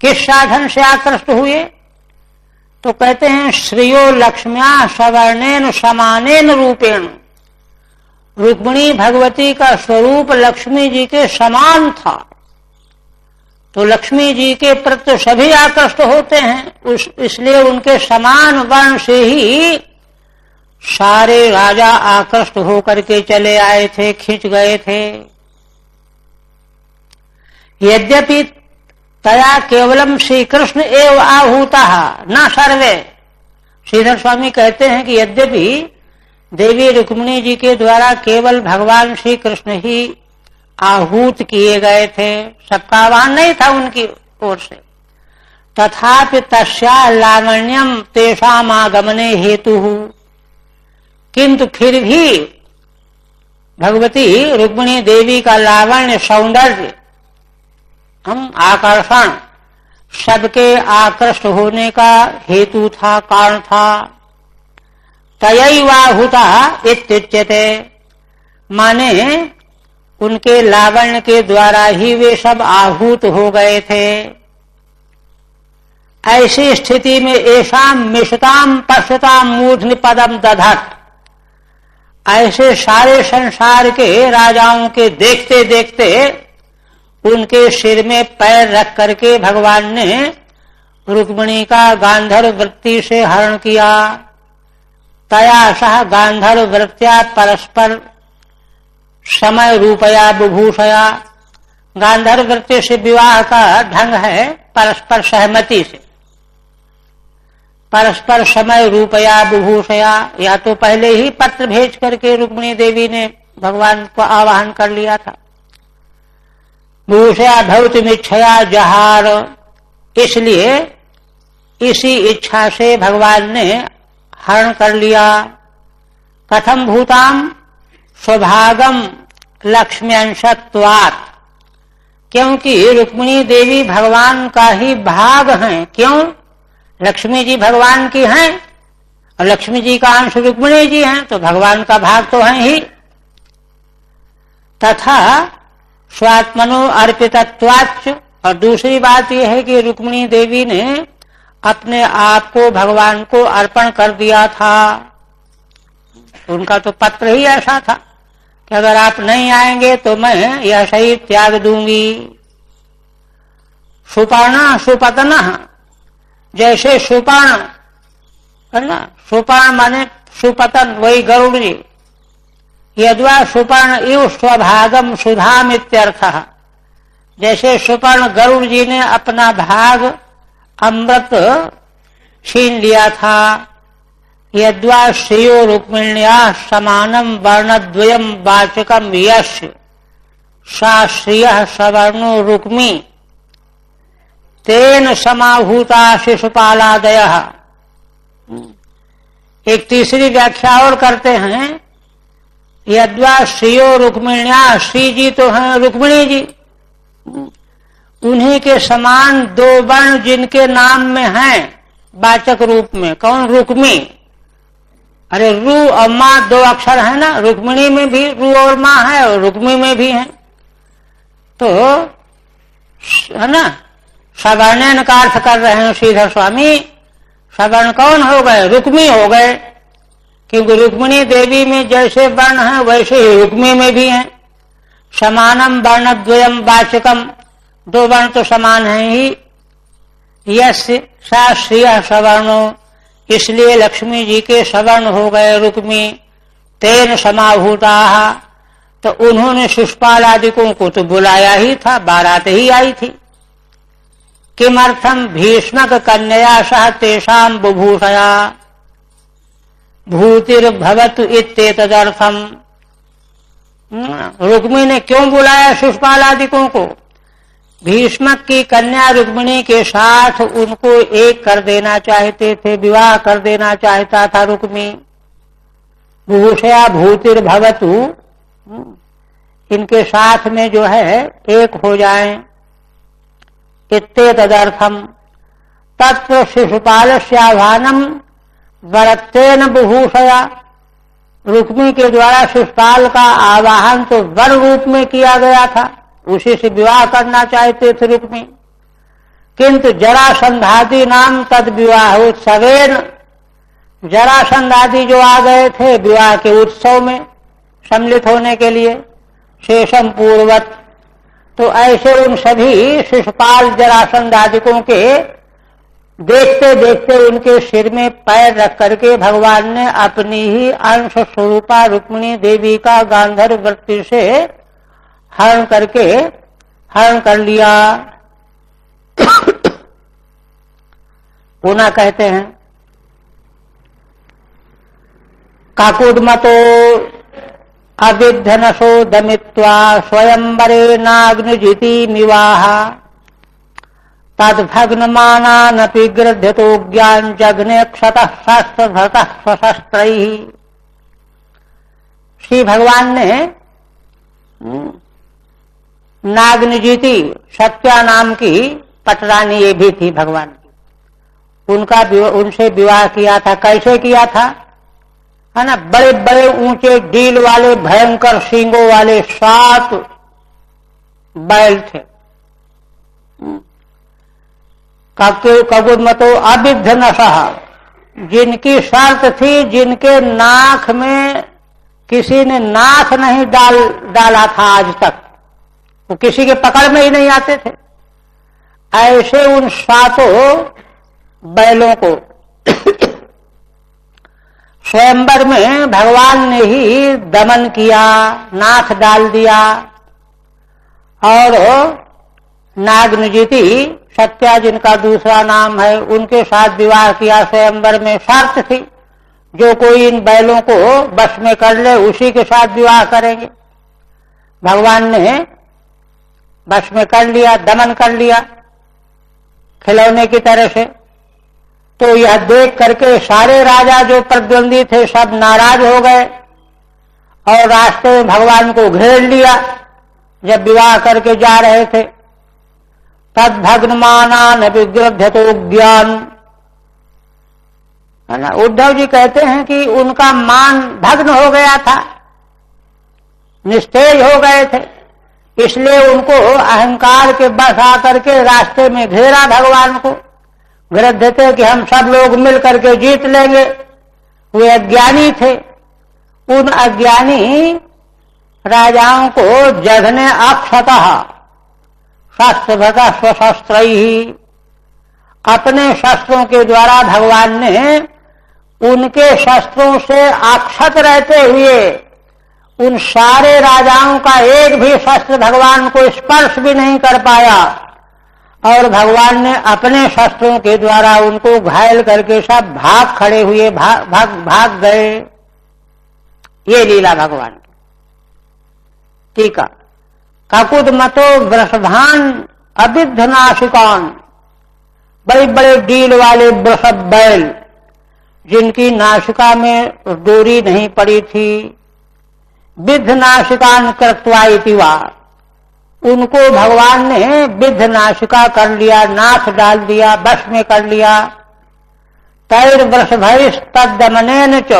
किस साधन से आकृष्ट हुए? तो कहते हैं श्रियो लक्ष्म्या सवर्णेन समानेन रूपेण। रुक्मिणी भगवती का स्वरूप लक्ष्मी जी के समान था, तो लक्ष्मी जी के प्रति सभी आकृष्ट होते हैं, इसलिए उनके समान वर्ण से ही सारे राजा आकृष्ट होकर के चले आए थे, खींच गए थे। यद्यपि तया केवलम श्री कृष्ण एव आहूता न सर्वे। श्रीधर स्वामी कहते हैं कि यद्यपि देवी रुक्मिणी जी के द्वारा केवल भगवान श्री कृष्ण ही आहूत किए गए थे, सबका आह्वान नहीं था उनकी ओर से, तथापि तस्या लावण्यम तेषाम आगमने हेतु। किंतु फिर भी भगवती रुक्मिणी देवी का लावण्य, सौंदर्य, हम आकर्षण सबके आकृष्ट होने का हेतु था, कारण था। तयैवाहुता इत्युच्यते, माने उनके लावण्य के द्वारा ही वे सब आहूत हो गए थे, ऐसी स्थिति में ऐसाम मिषताम पश्यताम मूर्धनि पदम दधत, ऐसे सारे संसार के राजाओं के देखते देखते उनके सिर में पैर रख करके भगवान ने रुक्मिणी का गांधर्व वृत्ति से हरण किया। तया सह गांधर्व वृत्त्या परस्पर समय रूपया बुभूषया, गांधर्व वृत्ति से विवाह का ढंग है परस्पर सहमति से, परस्पर समय रूपया बुभूषया, या तो पहले ही पत्र भेज करके रुक्मिणी देवी ने भगवान को आवाहन कर लिया था। बुभूषया भवतुमिच्छया जहार, इसलिए इसी इच्छा से भगवान ने हरण कर लिया। कथम भूताम स्वभागम लक्ष्म्यंशत्वात्, क्योंकि रुक्मिणी देवी भगवान का ही भाग हैं। क्यों? लक्ष्मी जी भगवान की हैं और लक्ष्मी जी का अंश रुक्मिणी जी हैं, तो भगवान का भाग तो है ही। तथा स्वात्मनो अर्पितत्वाच्च, और दूसरी बात यह है कि रुक्मिणी देवी ने अपने आप को भगवान को अर्पण कर दिया था। उनका तो पत्र ही ऐसा था कि अगर आप नहीं आएंगे तो मैं यह शरीर त्याग दूंगी। सुपर्णा सुपतना, जैसे सुपर्ण है ना, सुपर्ण माने सुपतन, वही गरुड़ जी। यद्वा सुपर्ण इव स्वभागम सुधाम इत्यर्थः, जैसे सुपर्ण गरुड़ जी ने अपना भाग अमृत छीन लिया था। यद्वा श्रेयो रुक्मिण्या समानम वर्णद्वयम वाचकम यश सा श्रियः सवर्णो रुक्मी तेन समाभूता शिशुपालादयः। एक तीसरी व्याख्या और करते हैं, यद्वा श्रियो रुक्मिण्या, श्री जी तो हैं रुक्मिणी जी, उन्हीं के समान दो वर्ण जिनके नाम में हैं वाचक रूप में। कौन? रुक्मी। अरे रू और माँ दो अक्षर है ना, रुक्मिणी में भी रू और माँ है और रुक्मी में भी है, तो है ना, सवर्णन का अर्थ कर रहे हैं श्रीधर स्वामी। सवर्ण कौन हो गए? रुक्मी हो गए, क्योंकि रुक्मिणी देवी में जैसे वर्ण है वैसे ही रुक्मी में भी है। समानम वर्णद्वयम वाचकम, दो वर्ण तो समान है ही। यश सा श्रियः सवर्णो, इसलिए लक्ष्मी जी के सवर्ण हो गए रुक्मी। तेन समाभूता, तो उन्होंने शिशुपाल आदिकों को तो बुलाया ही था, बारात ही आई थी। किमर्थम भीष्मक कन्या सह तेषाम बुभूषया भूतिर्भवतु इत्येतदर्थम। रुक्मी ने क्यों बुलाया शिशुपाल आदिकों को? भीष्मक की कन्या रुक्मिणी के साथ उनको एक कर देना चाहते थे, विवाह कर देना चाहता था रुक्मी। बुभूषया भूतिर्भवतु, इनके साथ में जो है एक हो जाएं, इत्येतदर्थम। तत्र शिशुपालस्याह्वानम वरत्वेन बुभूषया, रुक्मी के द्वारा शिशुपाल का आवाहन तो वर रूप में किया गया था, उसी से विवाह करना चाहते थे रुक्मी। किंतु जरासंधादि नाम तद विवाह उत्सवेन, जरासंध आदि जो आ गए थे विवाह के उत्सव में सम्मिलित होने के लिए, शेषम पूर्वत, तो ऐसे उन सभी शिशुपाल जरासंध आदिकों के देखते देखते उनके सिर में पैर रख करके भगवान ने अपनी ही अंश स्वरूपा रुक्मिणी देवी का गांधर्व वृत्ति से हरण कर लिया। पुनः कहते हैं, काकुदमतो अविध्यनसो दमित्वा स्वयंवरे नाग्निजिति मिवाह तद्भग्नमानानपि गृध्यतो ज्ञान जघ्ने क्षतः शास्त्रभृतः स्वशस्त्रैः। श्री भगवान ने नाग्निजिति, सत्या नाम की पटरानी ये भी थी भगवान की, उनसे विवाह किया था। कैसे किया था? है ना, बड़े बड़े ऊंचे डील वाले भयंकर सींगों वाले 7 बैल थे। ककुदमतो अबिध नशः, जिनकी शर्त थी, जिनके नाक में किसी ने नाक नहीं डाला था आज तक, वो किसी के पकड़ में ही नहीं आते थे, ऐसे उन 7 बैलों को स्वयंवर में भगवान ने ही दमन किया, नाक डाल दिया। और नागनजिति सत्या, जिनका दूसरा नाम है, उनके साथ विवाह किया स्वयंवर में। शर्त थी, जो कोई इन बैलों को वश में कर ले उसी के साथ विवाह करेंगे। भगवान ने वश में कर लिया, दमन कर लिया खिलौने की तरह से। तो यह देख करके सारे राजा जो प्रतिद्वंदी थे सब नाराज हो गए और रास्ते में भगवान को घेर लिया जब विवाह करके जा रहे थे। तद भग्नमानान विग्रभ्यतो ज्ञान, है ना। उद्धव जी कहते हैं कि उनका मान भग्न हो गया था, निस्तेज हो गए थे, इसलिए उनको अहंकार के बस आकर के रास्ते में घेरा भगवान को। गृध्य थे कि हम सब लोग मिल करके जीत लेंगे। वे अज्ञानी थे। उन अज्ञानी राजाओं को जघ ने अक्षतः शस्त्रभृतः स्वशस्त्र ही, अपने शस्त्रों के द्वारा भगवान ने उनके शस्त्रों से अक्षत रहते हुए उन सारे राजाओं का एक भी शस्त्र भगवान को स्पर्श भी नहीं कर पाया, और भगवान ने अपने शस्त्रों के द्वारा उनको घायल करके सब भाग खड़े हुए, भाग गए। ये लीला भगवान की। टीका, ककुदमतो वृषभान अबिध नासिकान, बड़े बड़े डील वाले वृषभ बैल जिनकी नासिका में डोरी नहीं पड़ी थी, विद्ध नासिकान कृत्वा इति वा, उनको भगवान ने विद्ध नासिका कर लिया, नाथ डाल दिया, वश में कर लिया। तैर वृषभैस्तद्दमनेन च,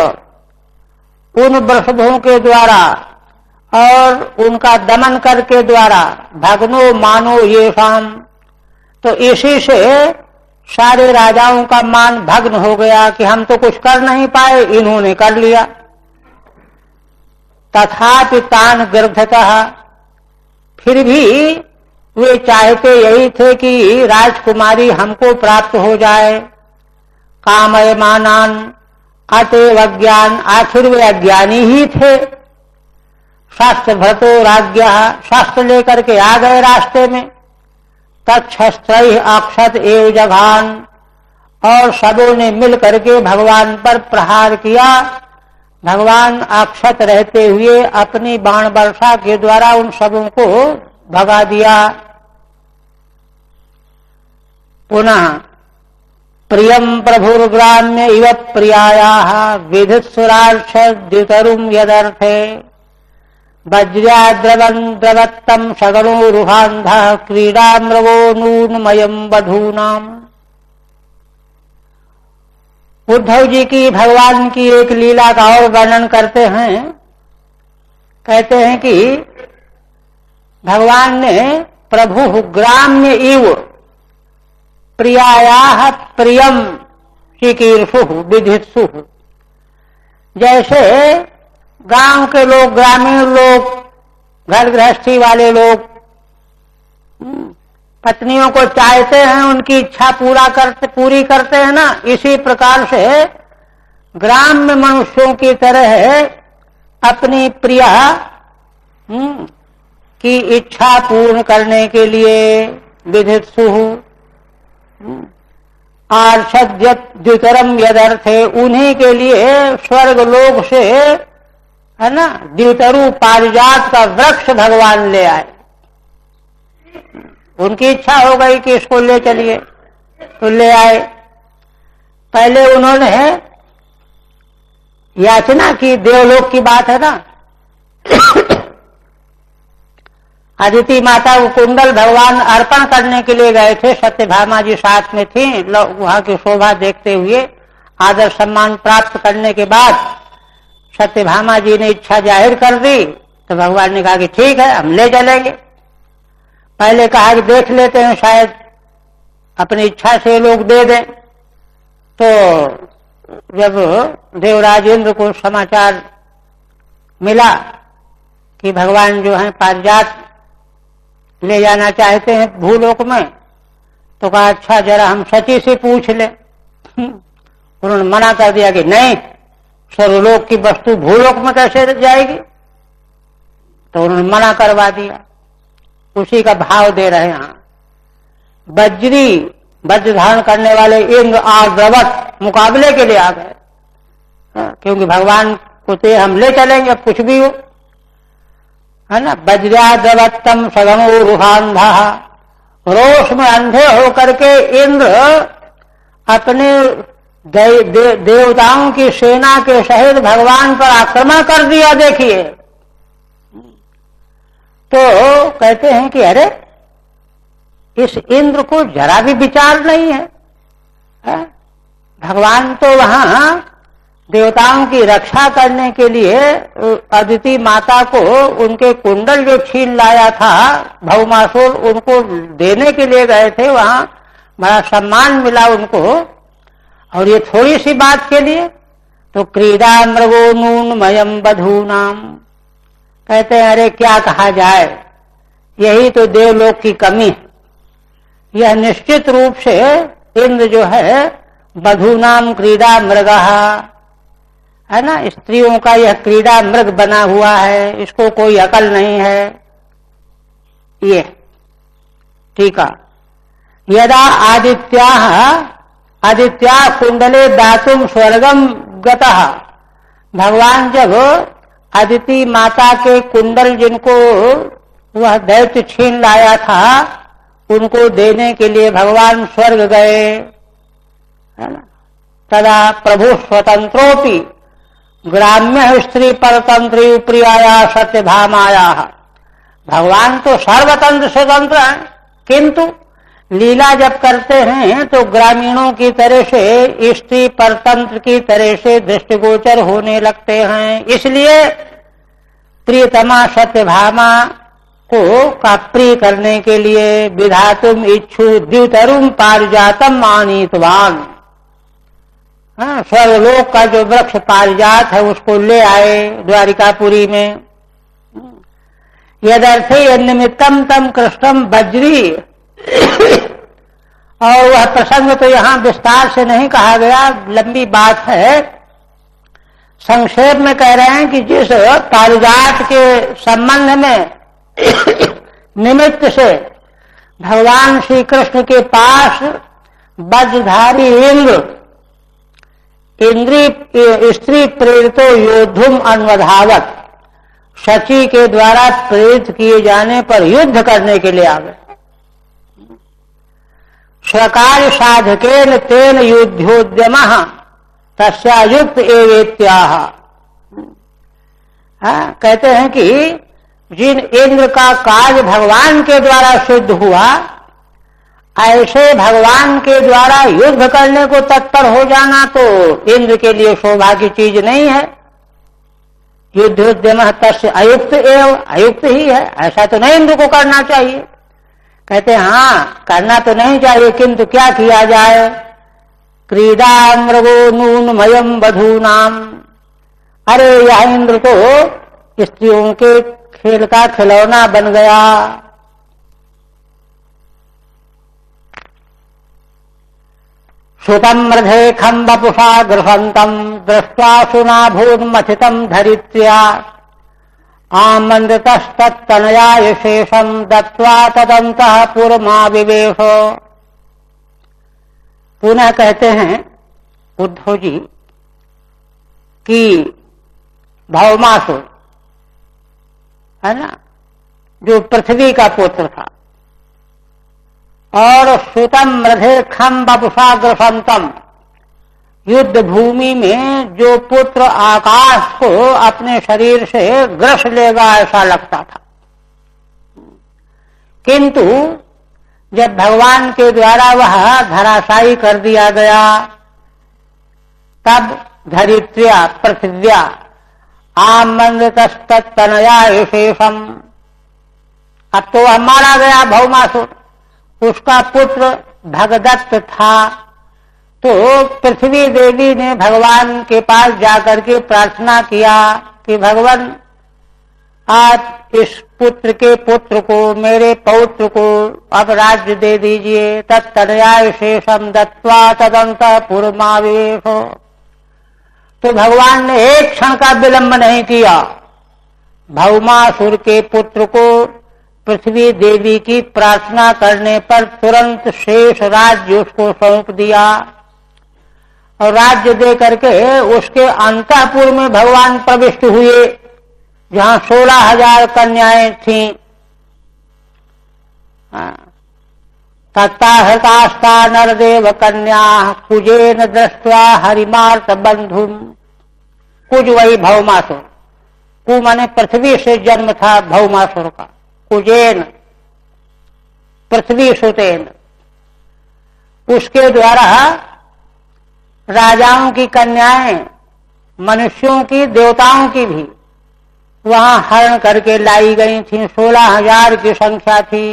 उन वृषभों के द्वारा और उनका दमन करके द्वारा भग्नो मानो ये शाम, तो इसी से सारे राजाओं का मान भग्न हो गया कि हम तो कुछ कर नहीं पाए, इन्होंने कर लिया। तथापि तान गर्भतः, फिर भी वे चाहते यही थे कि राजकुमारी हमको प्राप्त हो जाए। कामयमानान अतएव अज्ञान, आखिर वे अज्ञानी ही थे। शास्त्र भ्रतो राज्ञा, शास्त्र लेकर के आ गए रास्ते में। तत्शस्त्रैः अक्षत एव जघान, और सबों ने मिल करके भगवान पर प्रहार किया। भगवान अक्षत रहते हुए अपनी बाण वर्षा के द्वारा उन सबों को भगा दिया। पुनः प्रियम प्रभुर्ग्राम्य इव प्रियायाः विधित्सुरार्ष द्युतरुम यदर्थे, वज्राद्रवन् द्रवत्तम सगणो रुहान्धः क्रीडा मृगो नूनमयम् वधूनाम्। उद्धव जी की भगवान की एक लीला का और वर्णन करते हैं। कहते हैं कि भगवान ने प्रभु ग्राम्य इव प्रियायाः प्रियम चिकीर्षुः विधित्सुः, जैसे गांव के लोग, ग्रामीण लोग, घर गृहस्थी वाले लोग पत्नियों को चाहते हैं, उनकी इच्छा पूरी करते हैं ना, इसी प्रकार से ग्राम्य मनुष्यों की तरह अपनी प्रिया की इच्छा पूर्ण करने के लिए विधित्सुः आर्षद्युतरम यदर्थे, उन्हीं के लिए स्वर्ग लोक से, है ना, द्युतरु पारिजात का वृक्ष भगवान ले आए। उनकी इच्छा हो गई कि इसको ले चलिए, तो ले आए। पहले उन्होंने याचना की, देवलोक की बात है ना। अदिति माता को कुंडल भगवान अर्पण करने के लिए गए थे, सत्यभामा जी साथ में थी। वहां की शोभा देखते हुए आदर सम्मान प्राप्त करने के बाद सत्यभामा जी ने इच्छा जाहिर कर दी, तो भगवान ने कहा कि ठीक है, हम ले चलेंगे। पहले कहा कि देख लेते हैं, शायद अपनी इच्छा से लोग दे दें। तो जब देवराज इंद्र को समाचार मिला कि भगवान जो है पारिजात ले जाना चाहते हैं भूलोक में, तो कहा अच्छा जरा हम सची से पूछ ले। उन्होंने मना कर दिया कि नहीं, स्वर्गलोक की वस्तु भूलोक में कैसे जाएगी। तो उन्होंने मना करवा दिया। उसी का भाव दे रहे हैं। वज्र धारण करने वाले इंद्र आर्द्रवत मुकाबले के लिए आ गए, क्योंकि भगवान को तो हम ले चलेंगे, अब कुछ भी हो, है ना। वज्राद्रवत्तम सगनो रुहांधा, रोष में अंधे होकर के इंद्र अपने देवताओं की सेना के सहित भगवान पर आक्रमण कर दिया। देखिए, तो कहते हैं कि अरे इस इंद्र को जरा भी विचार नहीं है, भगवान तो वहां देवताओं की रक्षा करने के लिए अदिति माता को उनके कुंडल जो छीन लाया था भौमासुर, उनको देने के लिए गए थे। वहां बड़ा सम्मान मिला उनको, और ये थोड़ी सी बात के लिए। तो क्रीड़ा मृगो नूनमयम बधूनाम, कहते हैं अरे क्या कहा जाए, यही तो देवलोक की कमी है। यह निश्चित रूप से इंद्र जो है बधूनाम क्रीड़ा मृग है ना, स्त्रियों का यह क्रीड़ा मृग बना हुआ है, इसको कोई अकल नहीं है। ये ठीक है। यदा आदित्या कुंडले दातुम स्वर्गम गतः, भगवान जब अदिति माता के कुंडल जिनको वह दैत्य छीन लाया था उनको देने के लिए भगवान स्वर्ग गए, है ना। तदा प्रभु स्वतंत्रोपि ग्राम्य स्त्री परतंत्री प्रियाया सत्यभामाया, भगवान तो सर्वतंत्र स्वतंत्र हैं, किंतु लीला जब करते हैं तो ग्रामीणों की तरह से स्त्री परतंत्र की तरह से दृष्टिगोचर होने लगते हैं। इसलिए प्रियतमा सत्यभामा को का प्रिय करने के लिए विधातुम इच्छु द्युतरुम पारिजातम मानीतवान, स्वर्गलोक का जो वृक्ष पारिजात है उसको ले आए द्वारिकापुरी में। यदर्थे यन्निमित्तम तम कृष्णम वज्री, और वह प्रसंग तो यहां विस्तार से नहीं कहा गया, लंबी बात है। संक्षेप में कह रहे हैं कि जिस पारिजात के संबंध में निमित्त से भगवान श्री कृष्ण के पास वज्रधारी इंद्र स्त्री प्रेरितो योद्धुम अन्वधावत, शची के द्वारा प्रेरित किए जाने पर युद्ध करने के लिए आ गए। स्वकार्य साधकेन तेन युद्धोद्यमः तस्या युक्त एवेत्याह, कहते हैं कि जिन इंद्र का कार्य भगवान के द्वारा सिद्ध हुआ, ऐसे भगवान के द्वारा युद्ध करने को तत्पर हो जाना तो इंद्र के लिए शोभा की चीज नहीं है। युद्धोद्यमः तस्य अयुक्त एवं, अयुक्त ही है, ऐसा तो नहीं इंद्र को करना चाहिए। कहते हैं हाँ करना तो नहीं चाहिए, किंतु क्या किया जाए। क्रीड़ा मृगो नूनमयम बधूनाम, अरे यह इंद्र तो स्त्रियों के खेल का खिलौना बन गया। सुतम मृधे खम वपुषा गृहंतम दृष्ट्वा सुनाभून्मथितम धरित्र्या आमंदितस्तत्तनयाय शेषम दत्त्वा तदन्तः पुरमाविवेश। पुनः कहते हैं उद्धव जी कि भौमासुर है ना, जो पृथ्वी का पुत्र था, और सुतम मृधे खम वपुषा ग्रसंतम, युद्ध भूमि में जो पुत्र आकाश को अपने शरीर से ग्रस लेगा ऐसा लगता था, किंतु जब भगवान के द्वारा वह धराशायी कर दिया गया तब धरित्र्या पृथिव्या आमंदितस्तत्तनया शेषम, अब तो वह मारा गया भौमासुर, उसका पुत्र भगदत्त था। तो पृथ्वी देवी ने भगवान के पास जाकर के प्रार्थना किया कि भगवान आप इस पुत्र के पुत्र को, मेरे पौत्र को अब राज्य दे दीजिए। तत्तनयाय शेषम दत्वा तदंतपुरमावेश। तो भगवान ने एक क्षण का विलंब नहीं किया, भौमासुर के पुत्र को पृथ्वी देवी की प्रार्थना करने पर तुरंत शेष राज्य उसको सौंप दिया और राज्य दे करके उसके अंतःपुर में भगवान प्रविष्ट हुए, जहां 16,000 कन्याएं थीं। तत्ताहृतास्ता नरदेव कन्या कुजेन दृष्ट्वा हरिमार्त बंधुम। कुज वही भौमासुर, कु माने पृथ्वी से जन्म था भौमासुर का, कुजेन पृथ्वी सुतेन। उसके द्वारा राजाओं की कन्याएं, मनुष्यों की, देवताओं की भी वहां हरण करके लाई गई थी। 16,000 की संख्या थी।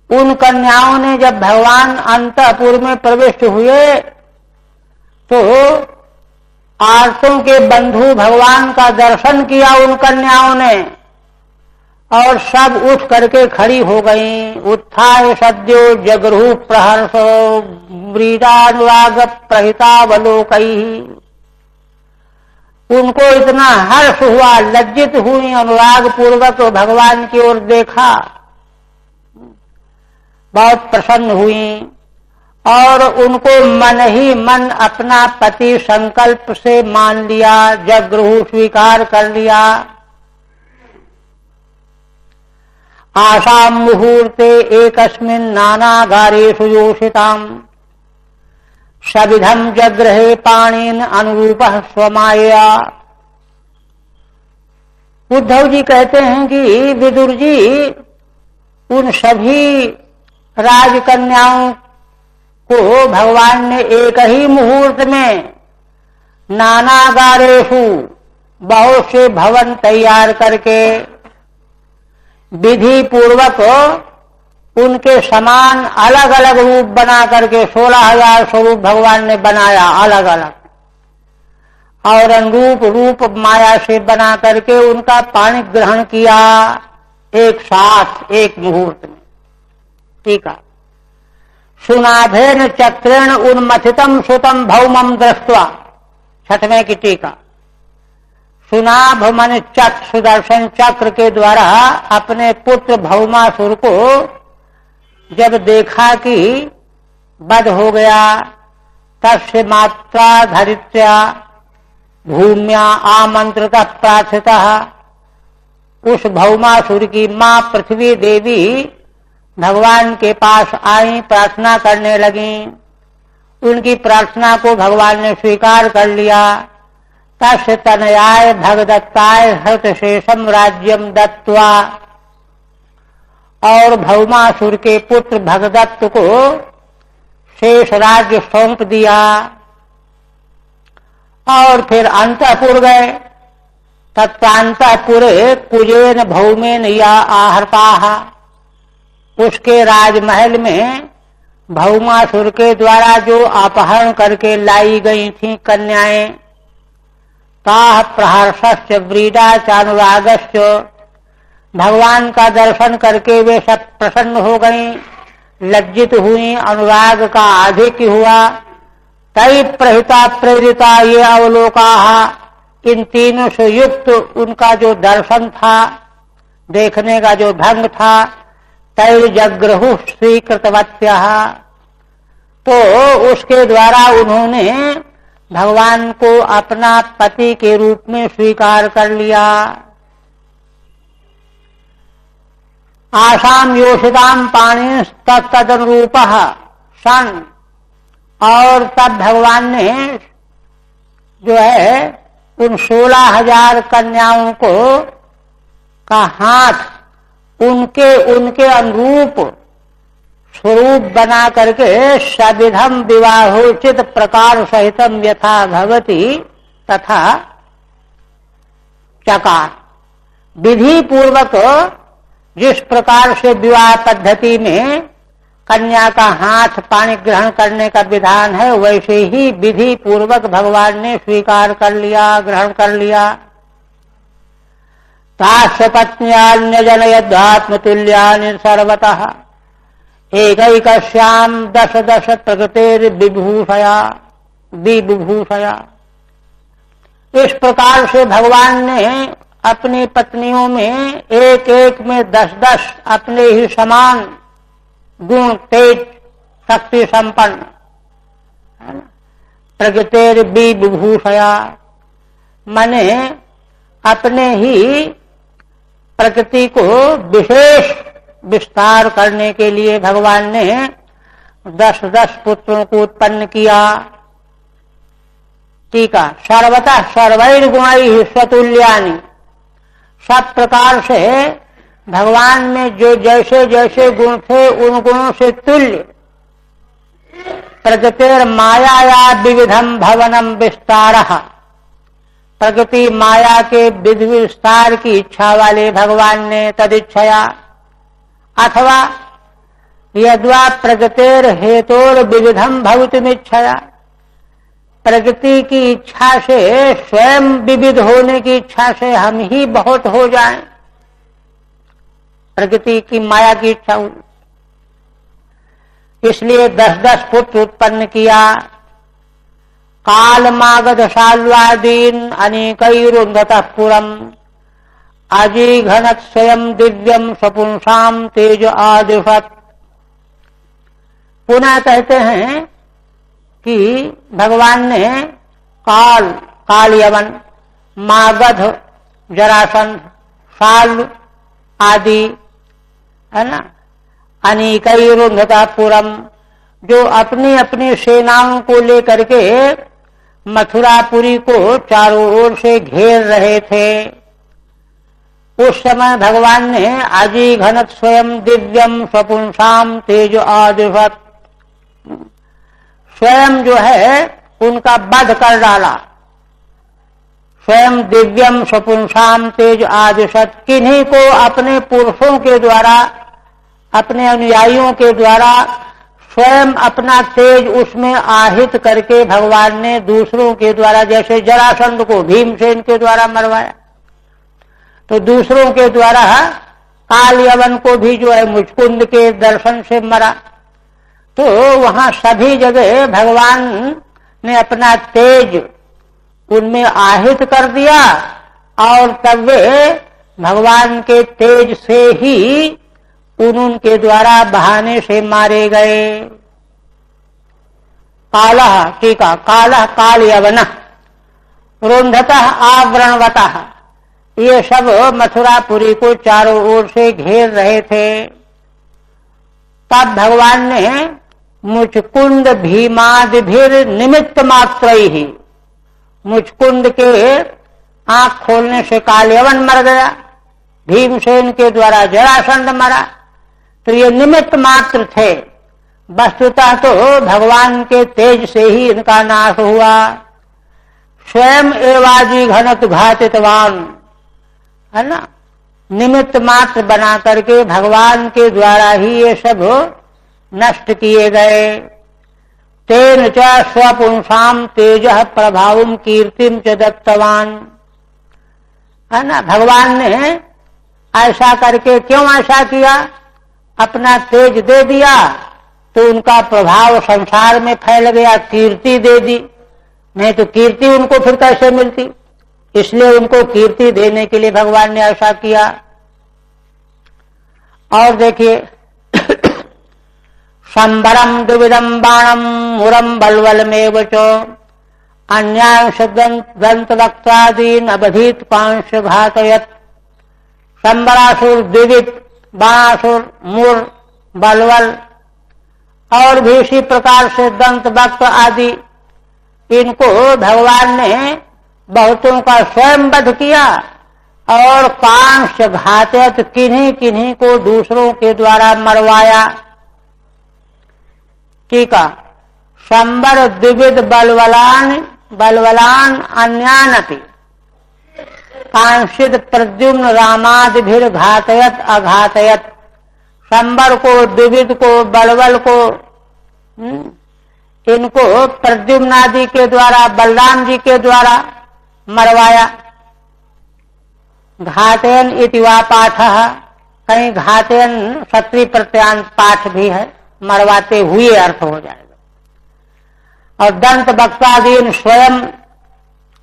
उन कन्याओं ने जब भगवान अंतःपुर में प्रविष्ट हुए तो आर्तों के बंधु भगवान का दर्शन किया उन कन्याओं ने और सब उठ करके खड़ी हो गईं। उत्थाय सद्यो जगृहु प्रहर्षो व्रीडानुराग प्रहितावलोकैः। उनको इतना हर्ष हुआ, लज्जित हुई, अनुराग पूर्वक भगवान की ओर देखा, बहुत प्रसन्न हुई और उनको मन ही मन अपना पति संकल्प से मान लिया, जगृहु स्वीकार कर लिया। आशाम मुहूर्ते एकस्मिन् नानागारेषु योषिताम् सविधम जग्रहे पाणिन अनुरूपः स्वमाया। उद्धव जी कहते हैं कि विदुर जी उन सभी राजकन्याओं को भगवान ने एक ही मुहूर्त में नानागारेषु बहुत से भवन तैयार करके विधि पूर्वक उनके समान अलग अलग रूप बना करके 16,000 स्वरूप भगवान ने बनाया अलग अलग, और अनुरूप रूप माया से बना करके उनका पाणी ग्रहण किया एक साथ एक मुहूर्त में। टीका सुनाभेन चक्रेण उन्मथितम सुतम भौमम दृष्ट्वा। 6वें की टीका। सुनाभ मन चक्र, सुदर्शन चक्र के द्वारा अपने पुत्र भौमासुर को जब देखा कि वध हो गया, तस्य मात्रा धरित्या भूम्या आमंत्रितः प्रार्थितः। उस भौमासुर की मां पृथ्वी देवी भगवान के पास आई, प्रार्थना करने लगी। उनकी प्रार्थना को भगवान ने स्वीकार कर लिया। तस्य तनयाय भगदत्ताय हृतशेषम राज्यम दत्त्वा। और भौमासुर के पुत्र भगदत्त को शेष राज्य सौंप दिया और फिर अंतःपुर गए। तत्रांतःपुरे कुजेन भौमेन या आहर्ताः। उसके राजमहल में भौमासुर के द्वारा जो अपहरण करके लाई गई थी कन्याएं, ताः प्रहर्षश्च व्रीडा चानुरागश्च। भगवान का दर्शन करके वे सब प्रसन्न हो गईं, लज्जित हुई, अनुराग का अधिक हुआ। तै प्रहिता प्रेरिता ये अवलोकाः। इन तीनों से युक्त उनका जो दर्शन था, देखने का जो ढंग था, तै जग्रहु स्वीकृतवत्यः। तो उसके द्वारा उन्होंने भगवान को अपना पति के रूप में स्वीकार कर लिया। आसाम योषिताम पाणी तत्तदनुरूपः सन। और तब भगवान ने जो है उन 16,000 कन्याओं को का हाथ उनके अनुरूप स्वरूप बना करके सविधम विवाहोचित प्रकार सहितम यथा भवति तथा चकार। विधि पूर्वक जिस प्रकार से विवाह पद्धति में कन्या का हाथ पाणी ग्रहण करने का विधान है, वैसे ही विधि पूर्वक भगवान ने स्वीकार कर लिया, ग्रहण कर लिया। तास्वपत्न्यान्य जनयदात्मतुल्यानि सर्वतः एकैकस्यां दश दश प्रकृतिर्विभूषया विभूषया। इस प्रकार से भगवान ने अपनी पत्नियों में एक एक में 10-10 अपने ही समान गुण, तेज, शक्ति संपन्न, प्रकृतिर्विभूषया माने अपने ही प्रकृति को विशेष विस्तार करने के लिए भगवान ने 10-10 पुत्रों को उत्पन्न किया। टीका सर्वतः सर्वैर्गुणैः स्वतुल्यानि, सब प्रकार से भगवान में जो जैसे जैसे गुण थे उन गुणों से तुल्य। प्रकृतिर मायाया विविधम भवनम विस्तारः, प्रकृति माया के विधि विस्तार की इच्छा वाले भगवान ने तदिच्छया। अथवा यद्वा प्रकृतिर हेतोर विविधम भवितुमिच्छया, प्रकृति की इच्छा से स्वयं विविध होने की इच्छा से हम ही बहुत हो जाएं, प्रकृति की माया की इच्छा हुई, इसलिए 10-10 पुत्र उत्पन्न किया। काल मागध शाल्वादीन अनेकैरुन्धतः पुरम अजीघनत स्वयं दिव्यम सपुंसाम तेज आदिशत। पुनः कहते हैं कि भगवान ने काल यवन, मागध, जरासंध, शाल्व आदि है ना, अनेकैरुन्धतः पुरम, जो अपनी अपनी सेनाओं को लेकर के मथुरापुरी को चारों ओर से घेर रहे थे। उस समय भगवान ने आजी घनत स्वयं दिव्यम स्वपुंसाम तेज आदिशत, स्वयं जो है उनका वध कर डाला। स्वयं दिव्यम स्वपुंसाम तेज आदिशत, किन्हीं को अपने पुरुषों के द्वारा, अपने अनुयायियों के द्वारा स्वयं अपना तेज उसमें आहित करके भगवान ने दूसरों के द्वारा, जैसे जरासंध को भीमसेन के द्वारा मरवाया, तो दूसरों के द्वारा काल यवन को भी जो है मुचकुंद के दर्शन से मरा। तो वहां सभी जगह भगवान ने अपना तेज उनमें आहित कर दिया और तब वे भगवान के तेज से ही उनके द्वारा बहाने से मारे गए। कालः, टीका कालः काल यवनः रुन्धतः आवरणवतः, ये सब मथुरापुरी को चारों ओर से घेर रहे थे। तब भगवान ने मुचकुंद भीमादिभिर निमित्त मात्रैहि, मुचकुंद के आंख खोलने से कालयवन मर गया, भीमसेन के द्वारा जरासंध मरा, तो ये निमित्त मात्र थे। वस्तुतः तो भगवान के तेज से ही इनका नाश हुआ। स्वयं एवाजी घनत घातितवान, है ना, निमित्त मात्र बना करके भगवान के द्वारा ही ये सब नष्ट किए गए। तेन च स्वपुंसाम तेजः प्रभावम कीर्तिम च दत्तवान, है ना, भगवान ने ऐसा करके क्यों ऐसा किया, अपना तेज दे दिया तो उनका प्रभाव संसार में फैल गया, कीर्ति दे दी, नहीं तो कीर्ति उनको फिर कैसे मिलती, इसलिए उनको कीर्ति देने के लिए भगवान ने ऐसा किया। और देखिए संबरम द्विविधम बाणम मुरम बलवलमेव च अन्यांश दंत वक्त्रादीन अवधीत पांश घातयत। संबरासुर, द्विविध, बाणासुर, मुर, बलवल और भी इसी प्रकार से दंत वक्त आदि, इनको भगवान ने बहुतों का स्वयं वध किया और पांश घातयत, किन्हीं किन्हीं को दूसरों के द्वारा मरवाया। टीका संबर द्विविध बलवलान अन्यानपि कांशित प्रद्युम्न रामादिभिर घातयत अघातयत। संबर को, द्विविद को, बलवल को, इनको प्रद्युम्न आदि के द्वारा, बलराम जी के द्वारा मरवाया। घातेन इति वा पाठः, कहीं घातेन क्षत्रिय प्रत्यांत पाठ भी है, मरवाते हुए अर्थ हो जाएगा। और दंत बक्सादीन स्वयं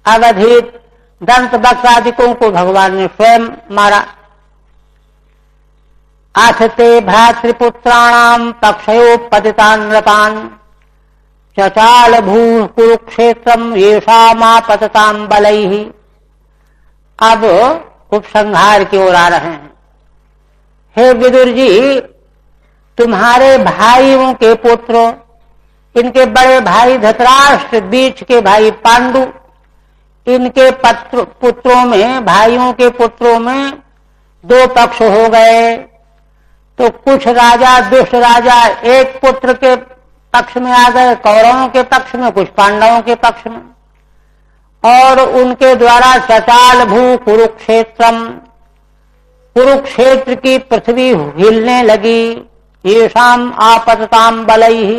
अवधित, दंत बक्सादिकों को भगवान ने स्वयं मारा। आथते भ्रातृपुत्राणाम पक्षयोपतितान् नृपान् चचाल भू कुरुक्षेत्रम येषामापतताम् बलैः। अब उपसंहार की ओर आ रहे हैं। हे विदुर जी, तुम्हारे भाइयों के पुत्र, इनके बड़े भाई धृतराष्ट्र, बीच के भाई पांडु, इनके पुत्रों में, भाइयों के पुत्रों में दो पक्ष हो गए। तो कुछ राजा, दुष्ट राजा एक पुत्र के पक्ष में आ गए, कौरवों के पक्ष में, कुछ पांडवों के पक्ष में, और उनके द्वारा चचाल भू कुरुक्षेत्रम, कुरुक्षेत्र की पृथ्वी हिलने लगी। येषाम आपतताम बलैहि,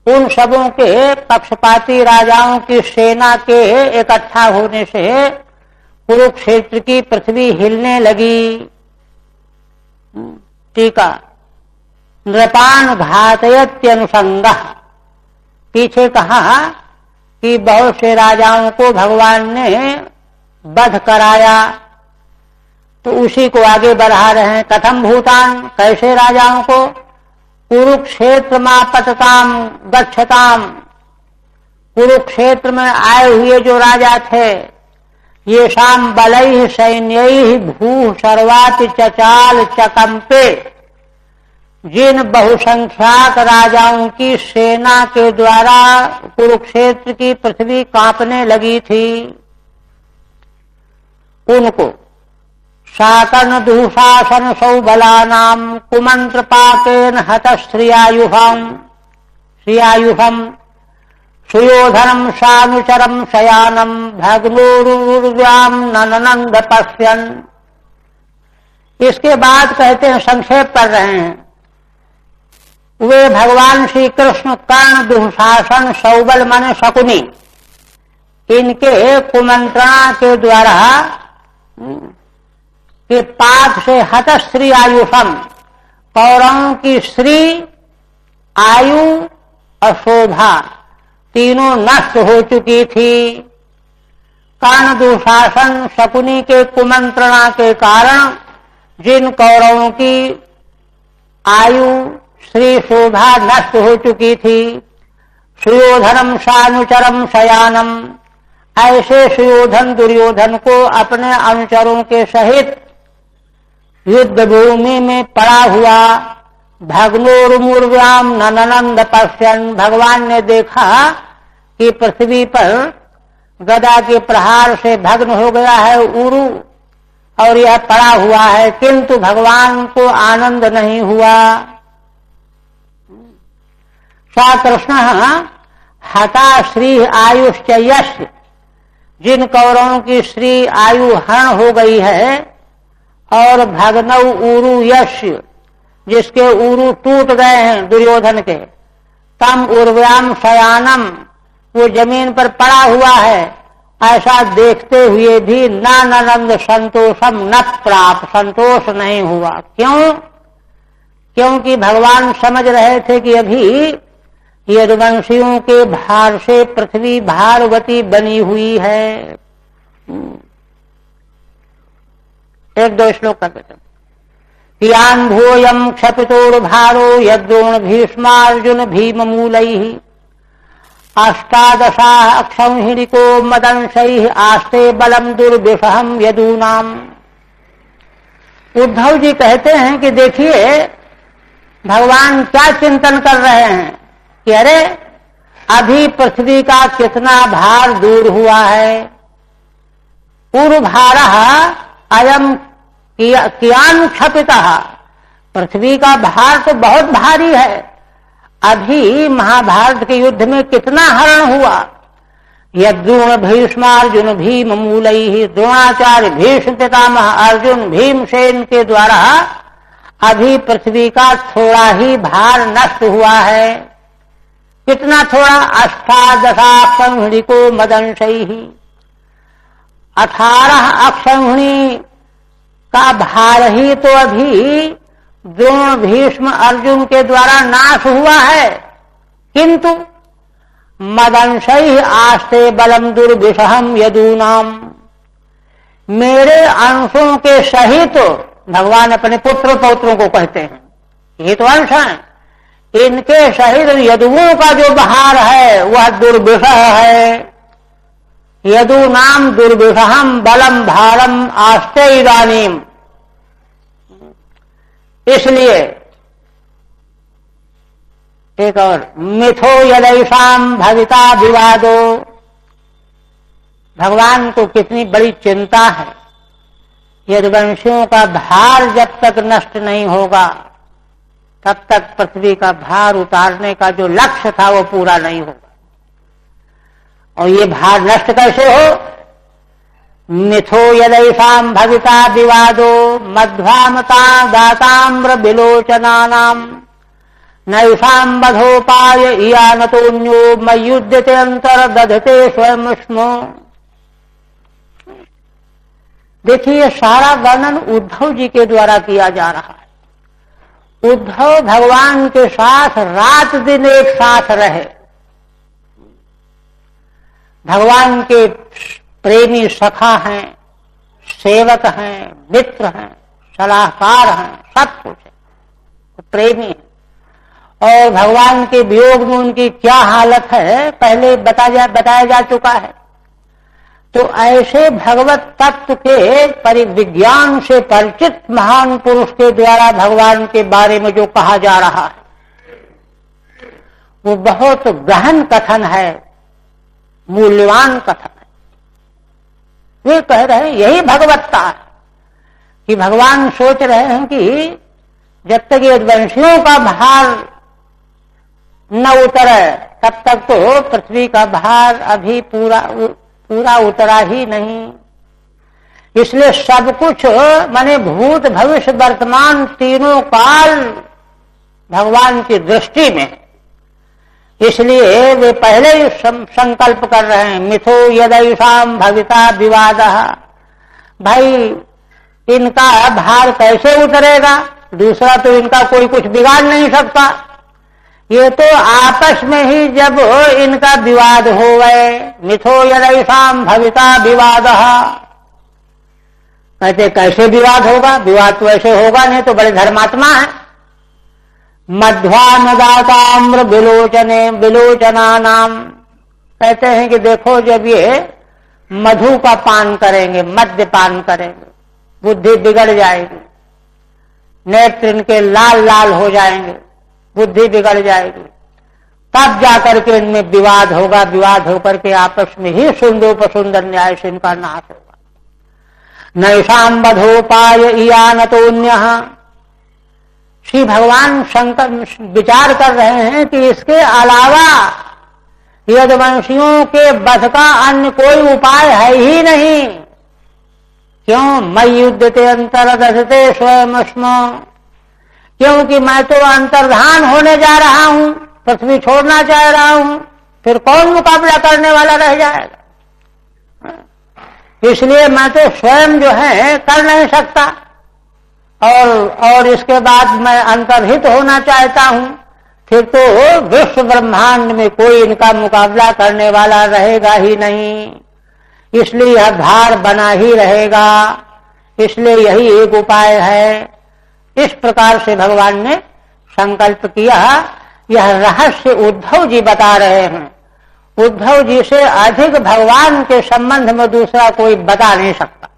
उन सबों के पक्षपाती राजाओं की सेना के इकट्ठा होने से कुरुक्षेत्र की पृथ्वी हिलने लगी। टीका, नृपान घातयत्यनुसंगः, पीछे कहा कि बहुत से राजाओं को भगवान ने वध कराया, तो उसी को आगे बढ़ा रहे हैं। कथम भूतान, कैसे राजाओं को, कुरुक्षेत्र मापतताम गच्छताम, कुरुक्षेत्र में आए हुए जो राजा थे, ये शाम बलैः सैन्यैः भू सर्वाति चचाल चकंपे, जिन बहुसंख्याक राजाओं की सेना के द्वारा कुरुक्षेत्र की पृथ्वी कांपने लगी थी, उनको शाकन दुशासन सौबलानाम कुमंत्र पाकेन हत श्रियायुहम सुयोधनम सानुचरम शयानम भग्नोरुर्व्याम नननंद पश्यन। इसके बाद कहते हैं, संक्षेप कर रहे हैं, वे भगवान श्री कृष्ण कर्ण, दुशासन, सौबल माने शकुनी, इनके कुमंत्रणा के द्वारा के पाक से हत श्री आयुषम, कौरवों की श्री, आयु और शोभा तीनों नष्ट हो चुकी थी। कर्ण, दुशासन, शकुनी के कुमंत्रणा के कारण जिन कौरवों की आयु, श्री, शोभा नष्ट हो चुकी थी। सुयोधनम सानुचरम शयानम, ऐसे सुयोधन दुर्योधन को अपने अनुचरों के सहित युद्ध भूमि में पड़ा हुआ, भग्नोर्मुर्व्याम नननंद पश्यन, भगवान ने देखा कि पृथ्वी पर गदा के प्रहार से भग्न हो गया है उरु, और यह पड़ा हुआ है, किंतु भगवान को आनंद नहीं हुआ। सा कृष्ण हता श्री आयुश्च यस्य, जिन कौरवों की श्री आयु हरण हो गई है, और भग्नौ उरु यस्य, जिसके उरु टूट गए हैं दुर्योधन के, तम उर्व्याम शयानम, वो जमीन पर पड़ा हुआ है, ऐसा देखते हुए भी नानंद संतोषम न प्राप्त, संतोष नहीं हुआ। क्यों? क्योंकि भगवान समझ रहे थे कि अभी यदुवंशियों के भार से पृथ्वी भारवती बनी हुई है। एक दो श्लोक कर देते। पियान भूयम क्षपितोर्भारो यद्रोण भीष्मार्जुन भीममूलैः अष्टादशा अक्षौहिणिको मदंशैः आस्ते बलम दुर्विषहम यदूनाम। उद्धव जी कहते हैं कि देखिए भगवान क्या चिंतन कर रहे हैं कि अरे अभी पृथ्वी का कितना भार दूर हुआ है। उर्भारः अयम कियान क्षपितः, पृथ्वी का भार तो बहुत भारी है। अभी महाभारत के युद्ध में कितना हरण हुआ। यद्रोण भीष्मार्जुन भीम मूलैः, द्रोणाचार्य, भीष्म पितामह, अर्जुन, भीमसेन के द्वारा अभी पृथ्वी का थोड़ा ही भार नष्ट हुआ है। कितना थोड़ा? 18 संहृको मदंशैः, 18 अक्षौहिणी का भार ही तो अभी द्रोण, भीष्म, अर्जुन के द्वारा नाश हुआ है। किंतु मदंशैः आस्ते बलम दुर्विषहम यदूनाम, मेरे अंशों के सहित भगवान अपने पुत्र पौत्रों को कहते हैं, ये तो अंश हैं, इनके सहित यदुओं का जो भार है वह दुर्विषह है। यदु नाम दुर्विषहम बलम भारम आस्ते इदानीम, इसलिए एक और मिथो यदैषाम भविता विवादो, भगवान को कितनी बड़ी चिंता है। यदुवंशियों का भार जब तक नष्ट नहीं होगा तब तक पृथ्वी का भार उतारने का जो लक्ष्य था वो पूरा नहीं होगा। और ये भार नष्ट कैसे हो? मिथो यदैषाम भविता विवादो मध्वामता दाताम्र विलोचनानाम नैषाम बधोपाय इयानतोन्यो मयुध्यते अंतर दधते स्वयं स्मो। देखिए ये सारा वर्णन उद्धव जी के द्वारा किया जा रहा है। उद्धव भगवान के साथ रात दिन एक साथ रहे, भगवान के प्रेमी सखा हैं, सेवक हैं, मित्र हैं, सलाहकार हैं, सब कुछ है, तो प्रेमी है। और भगवान के वियोग में उनकी क्या हालत है पहले बताया जा चुका है। तो ऐसे भगवत तत्व के परिविज्ञान से परिचित महान पुरुष के द्वारा भगवान के बारे में जो कहा जा रहा है वो बहुत गहन कथन है, मूल्यवान कथन है। वे कह रहे हैं यही भगवत्ता है कि भगवान सोच रहे हैं कि जब तक ये वंशियों का भार न उतरे तब तक तो पृथ्वी का भार अभी पूरा उतरा ही नहीं। इसलिए सब कुछ माने भूत भविष्य वर्तमान तीनों काल भगवान की दृष्टि में, इसलिए वे पहले ही संकल्प कर रहे हैं मिथो यदैषाम भविता विवादः। भाई इनका भार कैसे उतरेगा? दूसरा तो इनका कोई कुछ बिगाड़ नहीं सकता। ये तो आपस में ही जब इनका विवाद हो गए, मिथो यदैषाम भविता विवादः, कहते कैसे विवाद होगा? विवाद तो ऐसे होगा नहीं, तो बड़े धर्मात्मा है। मध्वामदाताम्र विलोचना नाम, कहते हैं कि देखो जब ये मधु का पान करेंगे, मद्य पान करेंगे, बुद्धि बिगड़ जाएगी, नेत्र इनके लाल लाल हो जाएंगे, बुद्धि बिगड़ जाएगी, तब जाकर के इनमें विवाद होगा। विवाद होकर के आपस में ही सुंदर न्याय से इनका नाश होगा। नैषाम बधोपाय इयानतोन्यः, श्री भगवान शंकर विचार कर रहे हैं कि इसके अलावा यदुवंशियों के वध का अन्य कोई उपाय है ही नहीं। क्यों? मयुध्यते अंतर्दधते स्वयं स्मो, क्योंकि मैं तो अंतर्धान होने जा रहा हूं, पृथ्वी छोड़ना चाह रहा हूं, फिर कौन मुकाबला करने वाला रह जाएगा? इसलिए मैं तो स्वयं जो है कर नहीं सकता, और इसके बाद मैं अंतर्हित होना चाहता हूं, फिर तो विश्व ब्रह्मांड में कोई इनका मुकाबला करने वाला रहेगा ही नहीं। इसलिए यह भार बना ही रहेगा, इसलिए यही एक उपाय है। इस प्रकार से भगवान ने संकल्प किया। यह रहस्य उद्धव जी बता रहे हैं। उद्धव जी से अधिक भगवान के संबंध में दूसरा कोई बता नहीं सकता।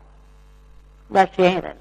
बस यही रहना।